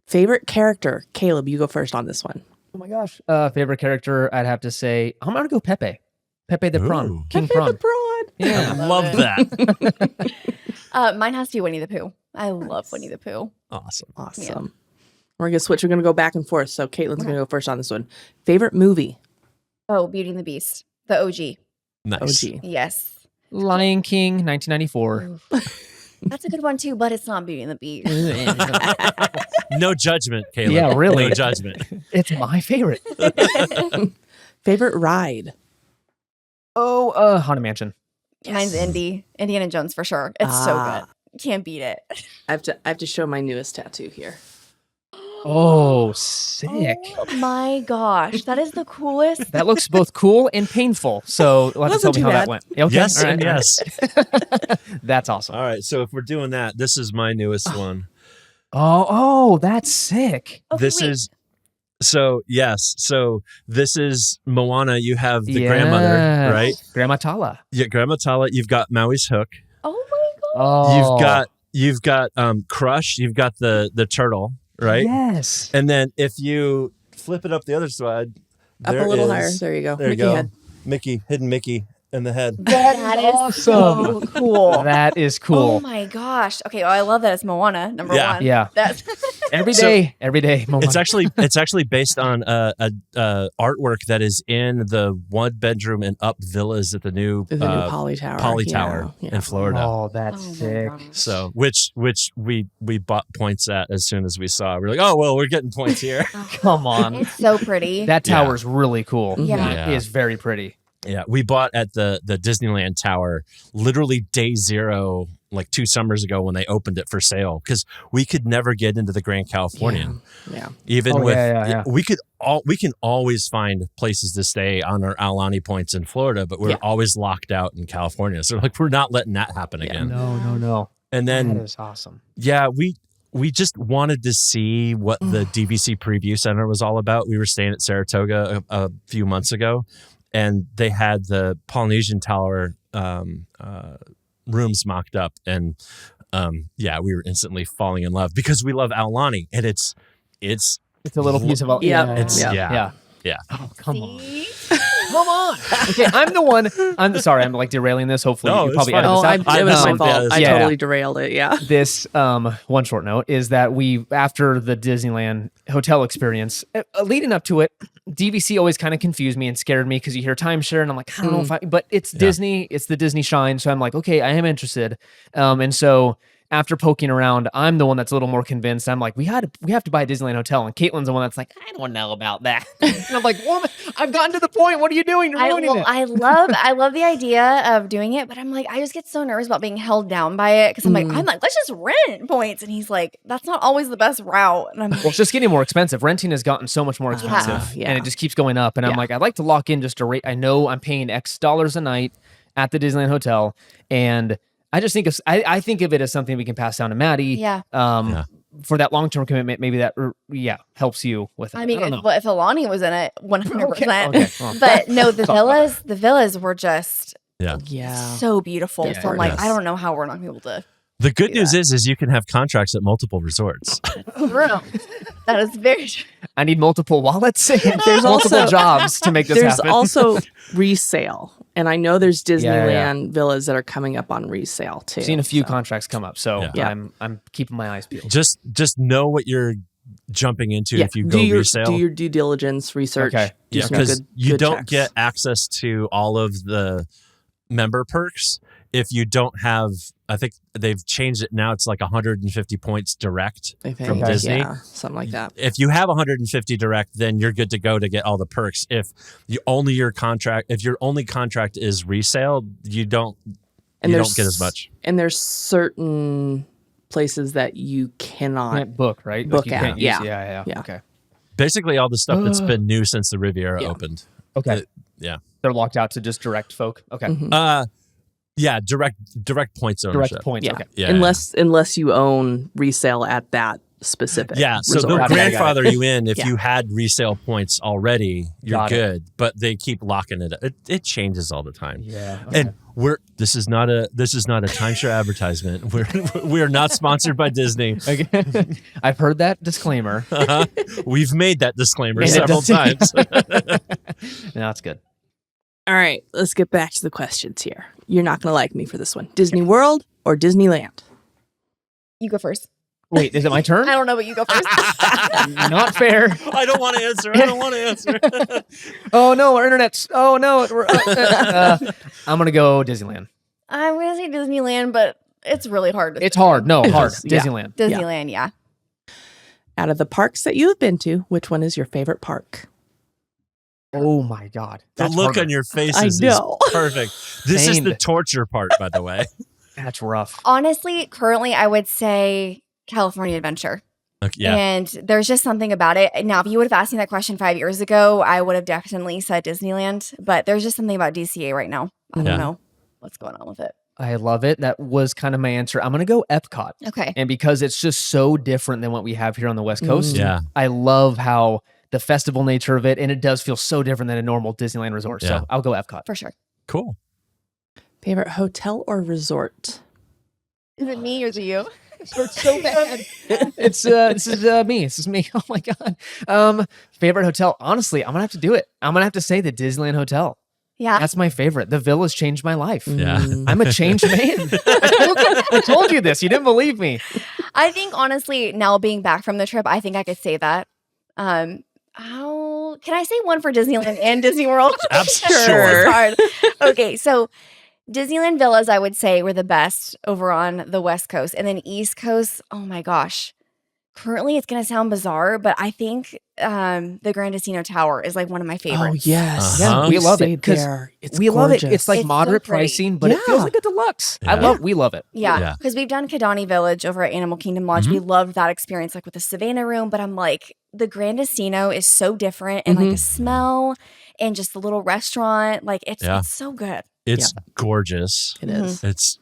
Speaker 3: Favorite character? Caleb, you go first on this one.
Speaker 5: Oh my gosh. Favorite character, I'd have to say, I'm going to go Pepe. Pepe the Prawn. King
Speaker 3: Pepe
Speaker 5: Prawn.
Speaker 3: the Prawn.
Speaker 5: Yeah.
Speaker 4: I love that.
Speaker 6: Mine has to be Winnie the Pooh. I love Winnie the Pooh.
Speaker 4: Awesome.
Speaker 3: Yeah. We're going to switch. We're going to go back and forth. So Caitlin's going to go first on this one. Favorite movie?
Speaker 6: Oh, Beauty and the Beast. The OG.
Speaker 4: Nice.
Speaker 3: OG.
Speaker 6: Yes.
Speaker 5: Lion King, 1994.
Speaker 6: That's a good one too, but it's not Beauty and the Beast.
Speaker 4: No judgment, Caleb.
Speaker 5: Yeah, really.
Speaker 4: No judgment.
Speaker 5: It's my favorite.
Speaker 3: Favorite ride?
Speaker 5: Haunted Mansion.
Speaker 6: Mine's Indiana Jones for sure. It's so good. Can't beat it.
Speaker 3: I have to show my newest tattoo here.
Speaker 5: Oh, sick.
Speaker 6: Oh my gosh, that is the coolest.
Speaker 5: That looks both cool and painful. So you'll have to tell
Speaker 3: Wasn't
Speaker 5: me
Speaker 3: too
Speaker 5: how that
Speaker 3: bad.
Speaker 5: went. Okay,
Speaker 4: Yes
Speaker 5: all right,
Speaker 4: and
Speaker 5: all right.
Speaker 4: yes.
Speaker 5: That's awesome.
Speaker 4: All right. So if we're doing that, this is my newest one.
Speaker 5: Oh, that's sick.
Speaker 6: Okay,
Speaker 4: This
Speaker 6: wait.
Speaker 4: is so yes. So this is Moana. You have the grandmother, right?
Speaker 5: Grandma Tala.
Speaker 4: Yeah, Grandma Tala. You've got Maui's hook.
Speaker 6: Oh my god.
Speaker 5: Oh,
Speaker 4: You've got Crush. You've got the turtle, right?
Speaker 5: Yes.
Speaker 4: And then if you flip it up the other side,
Speaker 3: Up
Speaker 4: there
Speaker 3: a little
Speaker 4: is-
Speaker 3: higher. There you go.
Speaker 4: There you
Speaker 3: Mickey
Speaker 4: go.
Speaker 3: head.
Speaker 4: Mickey, hidden Mickey in the head.
Speaker 6: That is
Speaker 5: awesome.
Speaker 6: so cool.
Speaker 5: That is
Speaker 6: Oh
Speaker 5: cool.
Speaker 6: my gosh. Okay, well, I love that it's Moana, number
Speaker 4: Yeah.
Speaker 6: one.
Speaker 5: Yeah.
Speaker 6: That's
Speaker 5: Every
Speaker 4: So-
Speaker 5: day. Moana.
Speaker 4: It's actually based on a artwork that is in the 1-bedroom and up villas at the new
Speaker 3: The new Poly Tower.
Speaker 4: Poly
Speaker 3: Yeah,
Speaker 4: Tower
Speaker 3: yeah.
Speaker 4: in Florida.
Speaker 5: Oh, that's
Speaker 6: oh my
Speaker 5: sick.
Speaker 6: gosh.
Speaker 4: So which we bought points at as soon as we saw. We're like, oh well, we're getting points here.
Speaker 5: Come on.
Speaker 6: It's so pretty.
Speaker 5: That tower's really cool.
Speaker 6: Yeah.
Speaker 5: It is very pretty.
Speaker 4: Yeah, we bought at the Disneyland Tower literally day 0, like 2 summers ago when they opened it for sale, because we could never get into the Grand Californian.
Speaker 3: Yeah.
Speaker 4: Even
Speaker 5: Oh,
Speaker 4: with
Speaker 5: yeah.
Speaker 4: we can always find places to stay on our Aulani points in Florida, but we're
Speaker 3: Yeah.
Speaker 4: always locked out in California. So like we're not letting that happen again.
Speaker 5: No.
Speaker 4: And
Speaker 5: That
Speaker 4: then
Speaker 5: is awesome.
Speaker 4: yeah, we just wanted to see what the DVC Preview Center was all about. We were staying at Saratoga a few months ago, and they had the Polynesian Tower rooms mocked up, and yeah, we were instantly falling in love because we love Aulani, and it's
Speaker 5: It's a little piece of all.
Speaker 3: Yeah.
Speaker 4: it's
Speaker 3: Yeah.
Speaker 4: yeah.
Speaker 5: Oh, come on.
Speaker 6: See?
Speaker 5: Come on. Okay, I'm the one. I'm sorry. I'm like derailing this. Hopefully,
Speaker 4: No,
Speaker 5: you
Speaker 4: it's
Speaker 5: probably
Speaker 4: fine.
Speaker 5: edit
Speaker 3: Oh,
Speaker 5: this out.
Speaker 3: it was my
Speaker 4: Yeah,
Speaker 3: fault.
Speaker 4: this
Speaker 3: I
Speaker 4: is
Speaker 5: fine.
Speaker 3: totally derailed it. Yeah.
Speaker 5: This one short note is that we, after the Disneyland hotel experience, leading up to it, DVC always kind of confused me and scared me because you hear timeshare and I'm like, I don't know if but it's Disney, it's the Disney shine, so I'm like, okay, I am interested, and so after poking around, I'm the one that's a little more convinced. I'm like, we have to buy a Disneyland hotel, and Caitlin's the one that's like, I don't know about that. And I'm like, woman, I've gotten to the point. What are you doing? You're ruining it.
Speaker 6: I love the idea of doing it, but I'm like, I just get so nervous about being held down by it because I'm like, let's just rent points, and he's like, that's not always the best route, and I'm like,
Speaker 5: Well, it's just getting more expensive. Renting has gotten so much more expensive,
Speaker 3: Yeah.
Speaker 5: and it just keeps going up. And I'm
Speaker 3: Yeah.
Speaker 5: like, I'd like to lock in just a rate. I know I'm paying X dollars a night at the Disneyland hotel, and I just think I think of it as something we can pass down to Maddie.
Speaker 6: Yeah.
Speaker 5: For that long term commitment, maybe that helps you with it.
Speaker 6: I mean,
Speaker 5: don't know.
Speaker 6: if Alani was in it, 100%.
Speaker 5: Okay, well,
Speaker 6: But no, the
Speaker 5: talk
Speaker 6: villas were just
Speaker 3: Yeah.
Speaker 6: so beautiful.
Speaker 5: Yeah,
Speaker 6: so I'm like,
Speaker 4: yes.
Speaker 6: I don't know how we're not gonna be able to.
Speaker 4: The good
Speaker 6: Do
Speaker 4: news is you can have contracts at multiple resorts.
Speaker 6: That is very true.
Speaker 5: I need multiple wallets and
Speaker 3: There's
Speaker 5: multiple
Speaker 3: also-
Speaker 5: jobs to make this
Speaker 3: There's
Speaker 5: happen.
Speaker 3: also resale. And I know there's Disneyland
Speaker 5: Yeah.
Speaker 3: villas that are coming up on resale too.
Speaker 5: I've seen a few
Speaker 3: so.
Speaker 5: contracts come up, so
Speaker 3: Yeah.
Speaker 5: I'm keeping my eyes peeled.
Speaker 4: just know what you're jumping into
Speaker 3: Yeah.
Speaker 4: if you go resale.
Speaker 3: Do your due diligence research.
Speaker 5: Okay.
Speaker 3: Do
Speaker 4: Yeah,
Speaker 3: some
Speaker 4: because
Speaker 3: good-
Speaker 4: you
Speaker 3: good
Speaker 4: don't
Speaker 3: checks.
Speaker 4: get access to all of the member perks if you don't have. I think they've changed it now. It's like 150 points direct
Speaker 3: I think.
Speaker 4: from
Speaker 5: Okay.
Speaker 4: Disney.
Speaker 3: Yeah, something like that.
Speaker 4: If you have 150 direct, then you're good to go to get all the perks. If your only contract is resale, you don't
Speaker 3: there's-
Speaker 4: get as much.
Speaker 3: And there's certain places that you cannot.
Speaker 5: Can't book, right?
Speaker 3: Book
Speaker 5: you
Speaker 3: out,
Speaker 5: can't use-
Speaker 3: yeah.
Speaker 5: yeah.
Speaker 3: Yeah.
Speaker 5: Okay.
Speaker 4: Basically, all the stuff that's been new since the Riviera
Speaker 3: Yeah.
Speaker 4: opened.
Speaker 5: Okay.
Speaker 4: Yeah.
Speaker 5: They're locked out to just direct folk. Okay.
Speaker 3: Mhm.
Speaker 4: Yeah, direct points ownership.
Speaker 5: Direct points.
Speaker 3: Yeah.
Speaker 5: Okay.
Speaker 4: Yeah.
Speaker 3: Unless you own resale at that specific.
Speaker 4: Yeah, so
Speaker 3: resort.
Speaker 4: they'll
Speaker 5: Got it.
Speaker 4: grandfather you in if
Speaker 3: Yeah.
Speaker 4: you had resale points already. You're
Speaker 5: Got it.
Speaker 4: good, but they keep locking it up. It changes all the time.
Speaker 5: Yeah.
Speaker 4: And this is not a timeshare advertisement. We're not sponsored by Disney.
Speaker 5: Okay. I've heard that disclaimer.
Speaker 4: We've made that disclaimer
Speaker 5: And it
Speaker 4: several
Speaker 5: doesn't-
Speaker 4: times.
Speaker 5: No, that's good.
Speaker 3: All right, let's get back to the questions here. You're not going to like me for this one. Disney World or Disneyland?
Speaker 6: You go first.
Speaker 5: Wait, is it my turn?
Speaker 6: I don't know, but you go first.
Speaker 5: Not fair.
Speaker 4: I don't want to answer. I don't want to answer.
Speaker 5: Oh no, our internet's. Oh no, I'm gonna go Disneyland.
Speaker 6: I'm gonna say Disneyland, but it's really hard.
Speaker 5: It's hard. No, hard.
Speaker 3: Yeah.
Speaker 5: Disneyland.
Speaker 6: Disneyland, yeah.
Speaker 3: Out of the parks that you have been to, which one is your favorite park?
Speaker 5: Oh my God.
Speaker 4: The
Speaker 5: That's
Speaker 4: look
Speaker 5: harder.
Speaker 4: on your faces
Speaker 3: I know.
Speaker 4: is perfect. This is the
Speaker 5: Pained.
Speaker 4: torture part, by the way.
Speaker 5: That's rough.
Speaker 6: Honestly, currently, I would say California Adventure.
Speaker 4: Okay, yeah.
Speaker 6: And there's just something about it. Now, if you would have asked me that question 5 years ago, I would have definitely said Disneyland. But there's just something about DCA right now. I
Speaker 4: Yeah.
Speaker 6: don't know what's going on with it.
Speaker 5: I love it. That was kind of my answer. I'm gonna go Epcot.
Speaker 6: Okay.
Speaker 5: And because it's just so different than what we have here on the West Coast,
Speaker 4: Yeah.
Speaker 5: I love how the festival nature of it, and it does feel so different than a normal Disneyland resort.
Speaker 4: Yeah.
Speaker 5: So I'll go Epcot.
Speaker 6: For sure.
Speaker 4: Cool.
Speaker 3: Favorite hotel or resort?
Speaker 6: Is it me or is it you?
Speaker 5: It's so bad. This is me. This is me. Oh my God. Favorite hotel. Honestly, I'm gonna have to do it. I'm gonna have to say the Disneyland Hotel.
Speaker 6: Yeah.
Speaker 5: That's my favorite. The villa's changed my life.
Speaker 4: Yeah.
Speaker 3: Mm.
Speaker 5: I'm a changed man. I told you this. You didn't believe me.
Speaker 6: I think honestly, now being back from the trip, I think I could say that. How can I say one for Disneyland and Disney World?
Speaker 4: Absolutely.
Speaker 3: Sure.
Speaker 6: It's hard. Okay, so Disneyland villas, I would say, were the best over on the West Coast, and then East Coast. Oh my gosh. Currently, it's going to sound bizarre, but I think the Grand Casino Tower is like one of my
Speaker 3: Oh,
Speaker 6: favorites.
Speaker 3: yes.
Speaker 4: Uh-huh.
Speaker 5: We love it
Speaker 3: Stayed
Speaker 5: 'cause
Speaker 3: there. It's
Speaker 5: We love it.
Speaker 3: gorgeous.
Speaker 5: It's like
Speaker 6: It's so
Speaker 5: moderate
Speaker 6: pretty.
Speaker 5: pricing, but it feels
Speaker 3: Yeah.
Speaker 5: like a deluxe.
Speaker 4: Yeah.
Speaker 5: We love it.
Speaker 6: Yeah,
Speaker 4: Yeah.
Speaker 6: because we've done Kidani Village over at Animal Kingdom Lodge. We loved that experience, like with the Savannah room. But I'm like, the Grand Casino is so different, and like the smell, and just the little restaurant. Like it's so good.
Speaker 4: It's gorgeous.
Speaker 3: It is.
Speaker 4: It's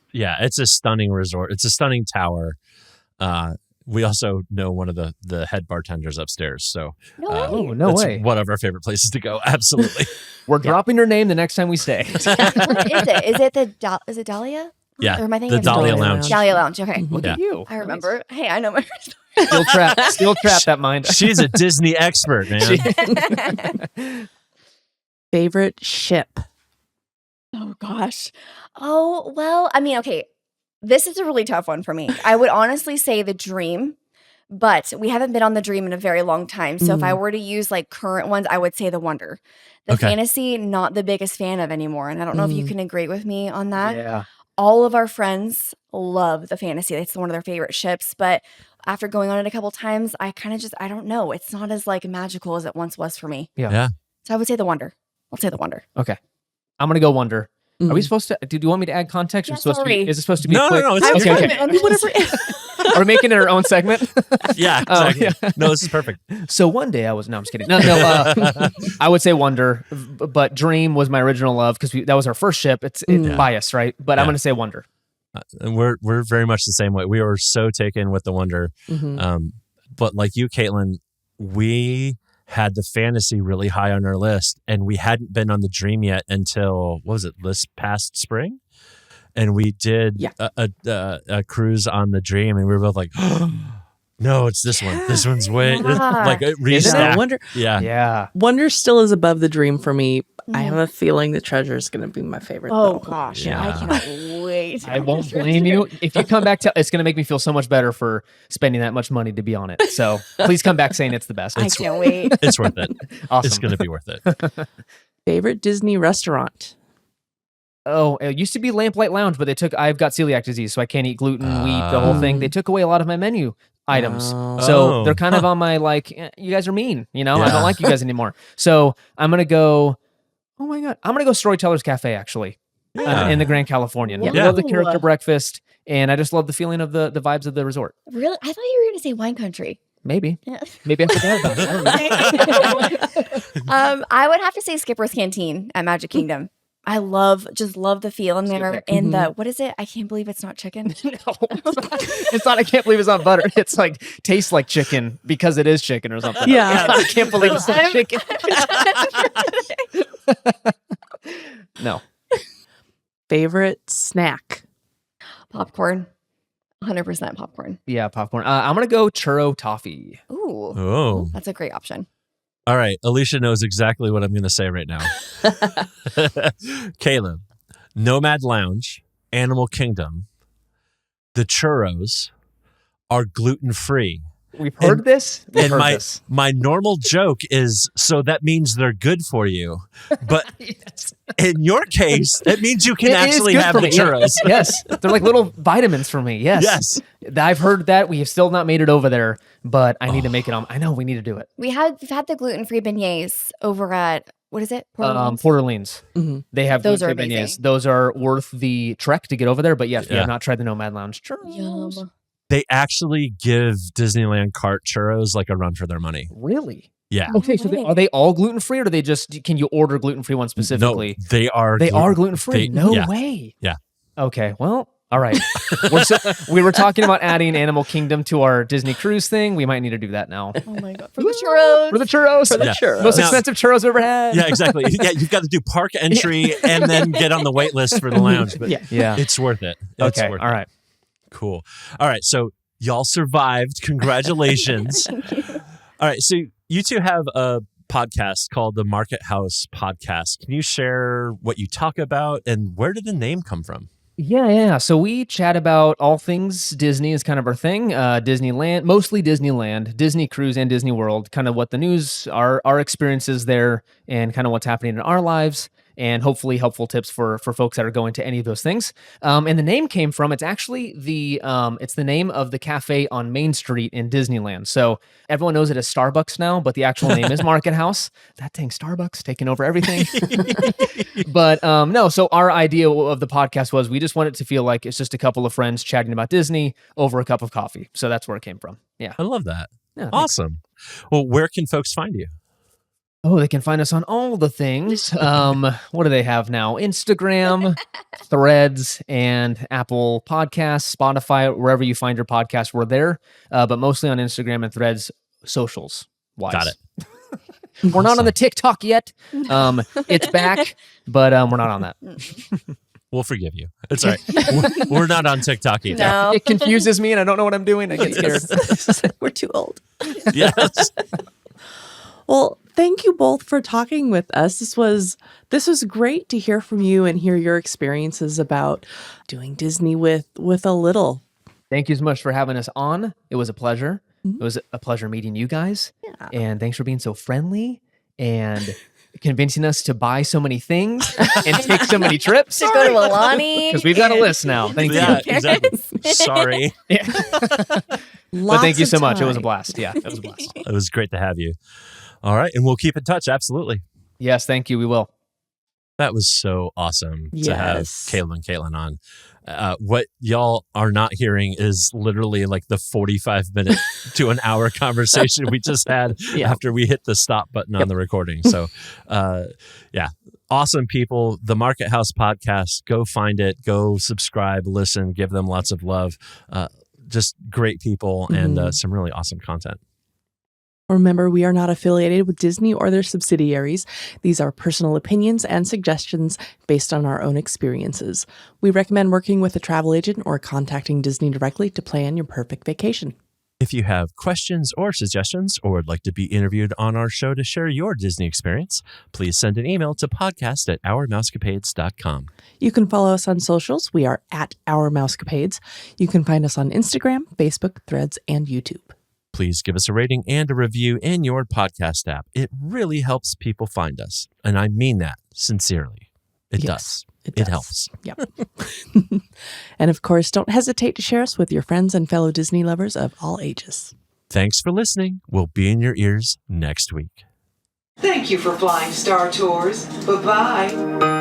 Speaker 4: a stunning resort. It's a stunning tower. We also know one of the head bartenders upstairs. So
Speaker 6: No way.
Speaker 5: Oh, no
Speaker 4: that's
Speaker 5: way.
Speaker 4: one of our favorite places to go. Absolutely.
Speaker 5: We're dropping her name the next time we stay.
Speaker 6: What is it? Is it is it Dahlia?
Speaker 4: Yeah.
Speaker 6: Or am I thinking
Speaker 4: The
Speaker 6: of
Speaker 4: Dahlia
Speaker 3: Dahlia
Speaker 4: Lounge.
Speaker 6: Dahlia Lounge. Okay,
Speaker 5: Look
Speaker 4: Yeah.
Speaker 5: at you.
Speaker 6: I remember. Hey, I know my
Speaker 5: Still trap that mind.
Speaker 4: She's a Disney expert, man.
Speaker 3: Favorite ship?
Speaker 6: Oh gosh. Oh, well, I mean, okay. This is a really tough one for me. I would honestly say the Dream, but we haven't been on the Dream in a very long time. So if I were to use like current ones, I would say the Wonder. The
Speaker 4: Okay.
Speaker 6: Fantasy, not the biggest fan of anymore. And I don't know if you can agree with me on that.
Speaker 5: Yeah.
Speaker 6: All of our friends love the Fantasy. It's one of their favorite ships. But after going on it a couple times, I kind of I don't know. It's not as like magical as it once was for me.
Speaker 4: Yeah.
Speaker 6: So I would say the Wonder. I'll say the Wonder.
Speaker 5: Okay. I'm gonna go Wonder. Are we
Speaker 3: Mhm.
Speaker 5: supposed to? Do you want me to add context? Or
Speaker 6: Yeah,
Speaker 5: supposed to
Speaker 6: sorry.
Speaker 5: be? Is it supposed to be?
Speaker 4: No,
Speaker 5: quick?
Speaker 4: no, it's
Speaker 5: okay.
Speaker 4: fine.
Speaker 5: Okay.
Speaker 3: I mean, whatever.
Speaker 5: Are we making it our own segment?
Speaker 4: Yeah,
Speaker 5: Oh,
Speaker 4: exactly.
Speaker 5: yeah.
Speaker 4: No, this is perfect.
Speaker 5: So one day I was. No, I'm just kidding. No. I would say Wonder, but Dream was my original love because that was our first ship. It's biased, right? But I'm
Speaker 4: Yeah.
Speaker 5: gonna say Wonder.
Speaker 4: We're very much the same way. We were so taken with the Wonder.
Speaker 3: Mhm.
Speaker 4: But like you, Caitlin, we had the Fantasy really high on our list, and we hadn't been on the Dream yet until what was it, this past spring? And we did
Speaker 3: Yeah.
Speaker 4: a cruise on the Dream, and we were both like, no, it's this one. This one's way
Speaker 6: Yeah.
Speaker 4: like it
Speaker 3: No,
Speaker 4: restacked.
Speaker 3: Wonder
Speaker 5: Yeah.
Speaker 3: Wonder still is above the Dream for me. I have a feeling the Treasure is going to be my favorite.
Speaker 6: Oh
Speaker 3: though.
Speaker 6: gosh.
Speaker 4: Yeah.
Speaker 6: I cannot wait.
Speaker 5: I won't blame you. If you come back to, it's gonna make me feel so much better for spending that much money to be on it. So please come back saying it's the best.
Speaker 6: I can't wait.
Speaker 4: It's worth it.
Speaker 5: Awesome.
Speaker 4: It's going to be worth it.
Speaker 3: Favorite Disney restaurant?
Speaker 5: Oh, it used to be Lamplight Lounge, but I've got celiac disease, so I can't eat gluten, wheat, the whole thing. They took away a lot of my menu items. So they're kind of on my you guys are mean, I
Speaker 4: Yeah.
Speaker 5: don't like you guys anymore. So I'm going to go, oh my God, I'm going to go Storyteller's Cafe actually in the Grand Californian.
Speaker 3: Yeah.
Speaker 5: I love the
Speaker 6: Ooh.
Speaker 5: character breakfast, and I just love the feeling of the vibes of the resort.
Speaker 6: Really? I thought you were going to say Wine Country.
Speaker 5: Maybe.
Speaker 6: Yeah.
Speaker 5: Maybe I forgot about it. I don't know.
Speaker 6: I would have to say Skipper's Canteen at Magic Kingdom. I love the feel in there. And the, what is it? I can't believe it's not chicken.
Speaker 5: No, it's not. I can't believe it's not butter. It's like tastes like chicken because it is chicken or something.
Speaker 3: Yeah.
Speaker 5: I can't believe it's not chicken. No.
Speaker 3: Favorite snack?
Speaker 6: Popcorn. 100% popcorn.
Speaker 5: Yeah, popcorn. I'm gonna go churro toffee.
Speaker 6: Ooh.
Speaker 4: Oh.
Speaker 6: That's a great option.
Speaker 4: All right. Alicia knows exactly what I'm going to say right now. Caleb, Nomad Lounge, Animal Kingdom, the churros, are gluten-free.
Speaker 5: We've heard this. We've
Speaker 4: And
Speaker 5: heard
Speaker 4: my
Speaker 5: this.
Speaker 4: my normal joke is, so that means they're good for you. But in your case, it means you can
Speaker 5: It is
Speaker 4: actually
Speaker 5: good
Speaker 4: have
Speaker 5: for
Speaker 4: the
Speaker 5: me.
Speaker 4: churros.
Speaker 5: Yes, they're like little vitamins for me. Yes,
Speaker 4: Yes.
Speaker 5: I've heard that. We have still not made it over there, but I need to make it on. I know we need to do it.
Speaker 6: We've had the gluten-free beignets over at, what is it? Port Orleans?
Speaker 5: Port Orleans.
Speaker 3: Mhm.
Speaker 5: They have
Speaker 6: Those are
Speaker 5: gluten-free beignets.
Speaker 6: amazing.
Speaker 5: Those are worth the trek to get over there. But yes, we
Speaker 4: Yeah.
Speaker 5: have not tried the Nomad Lounge churros.
Speaker 6: Yum.
Speaker 4: They actually give Disneyland cart churros like a run for their money.
Speaker 5: Really?
Speaker 4: Yeah.
Speaker 5: Okay, so
Speaker 6: way.
Speaker 5: are they all gluten-free, or do they just? Can you order gluten-free ones specifically?
Speaker 4: No, they are.
Speaker 5: They are gluten-free.
Speaker 4: they-
Speaker 5: No
Speaker 4: yeah.
Speaker 5: way.
Speaker 4: Yeah.
Speaker 5: Okay. Well, all right. We were talking about adding Animal Kingdom to our Disney cruise thing. We might need to do that now.
Speaker 6: Oh my God. For the churros.
Speaker 5: For the churros.
Speaker 3: For the
Speaker 4: Yeah.
Speaker 3: churros.
Speaker 5: Most
Speaker 4: Now-
Speaker 5: expensive churros I've ever had.
Speaker 4: Yeah, exactly. Yeah, you've got to do park entry and then get on the wait list for the lounge. But
Speaker 3: Yeah.
Speaker 5: Yeah.
Speaker 4: it's worth it. It's
Speaker 5: Okay.
Speaker 4: worth
Speaker 5: All right.
Speaker 4: it. Cool. All right. So y'all survived. Congratulations. All right. So you two have a podcast called the Market House Podcast. Can you share what you talk about and where did the name come from?
Speaker 5: Yeah. So we chat about all things Disney is kind of our thing. Disneyland, mostly Disneyland, Disney Cruise, and Disney World. Kind of what the news, our experiences there, and kind of what's happening in our lives, and hopefully helpful tips for folks that are going to any of those things. And the name came from, it's actually it's the name of the cafe on Main Street in Disneyland. So everyone knows it as Starbucks now, but the actual name is Market House. That thing, Starbucks, taking over everything. But no, so our idea of the podcast was we just wanted to feel like it's just a couple of friends chatting about Disney over a cup of coffee. So that's where it came from. Yeah.
Speaker 4: I love that.
Speaker 5: Yeah, thanks.
Speaker 4: Awesome. Well, where can folks find you?
Speaker 5: Oh, they can find us on all the things. What do they have now? Instagram, Threads, and Apple Podcasts, Spotify, wherever you find your podcast, we're there. But mostly on Instagram and Threads, socials wise.
Speaker 4: Got it.
Speaker 5: We're not on the TikTok yet. It's back, but we're not on that.
Speaker 4: We'll forgive you. It's all right. We're not on TikTok either.
Speaker 6: No.
Speaker 5: It confuses me, and I don't know what I'm doing. I get scared.
Speaker 3: We're too old.
Speaker 4: Yes.
Speaker 3: Well, thank you both for talking with us. This was great to hear from you and hear your experiences about doing Disney with a little.
Speaker 5: Thank you so much for having us on. It was a pleasure. It was a pleasure meeting you guys.
Speaker 3: Yeah.
Speaker 5: And thanks for being so friendly and convincing us to buy so many things and take so many trips.
Speaker 6: To go to Alani.
Speaker 5: Because we've got a list now. Thank
Speaker 4: Yeah,
Speaker 5: you.
Speaker 4: exactly. Sorry.
Speaker 5: But thank you so much. It was a blast. Yeah, it was a blast.
Speaker 4: It was great to have you. All right. And we'll keep in touch. Absolutely.
Speaker 5: Yes, thank you. We will.
Speaker 4: That was so awesome to have
Speaker 3: Yes.
Speaker 4: Caleb and Caitlin on. What y'all are not hearing is literally like the 45-minute to an hour conversation we just had after we hit the stop button on the recording. So, yeah, awesome people. The Market House Podcast, go find it, go subscribe, listen, give them lots of love. Just great people and some really awesome content.
Speaker 3: Remember, we are not affiliated with Disney or their subsidiaries. These are personal opinions and suggestions based on our own experiences. We recommend working with a travel agent or contacting Disney directly to plan your perfect vacation.
Speaker 4: If you have questions or suggestions or would like to be interviewed on our show to share your Disney experience, please send an email to podcast@ourmousecapades.com.
Speaker 3: You can follow us on socials. We are at Our Mousecapades. You can find us on Instagram, Facebook, Threads, and YouTube.
Speaker 4: Please give us a rating and a review in your podcast app. It really helps people find us. And I mean that sincerely. It
Speaker 3: Yes,
Speaker 4: does.
Speaker 3: it
Speaker 4: It
Speaker 3: does.
Speaker 4: helps.
Speaker 3: Yep. And of course, don't hesitate to share us with your friends and fellow Disney lovers of all ages.
Speaker 4: Thanks for listening. We'll be in your ears next week.
Speaker 7: Thank you for flying Star Tours. Bye-bye.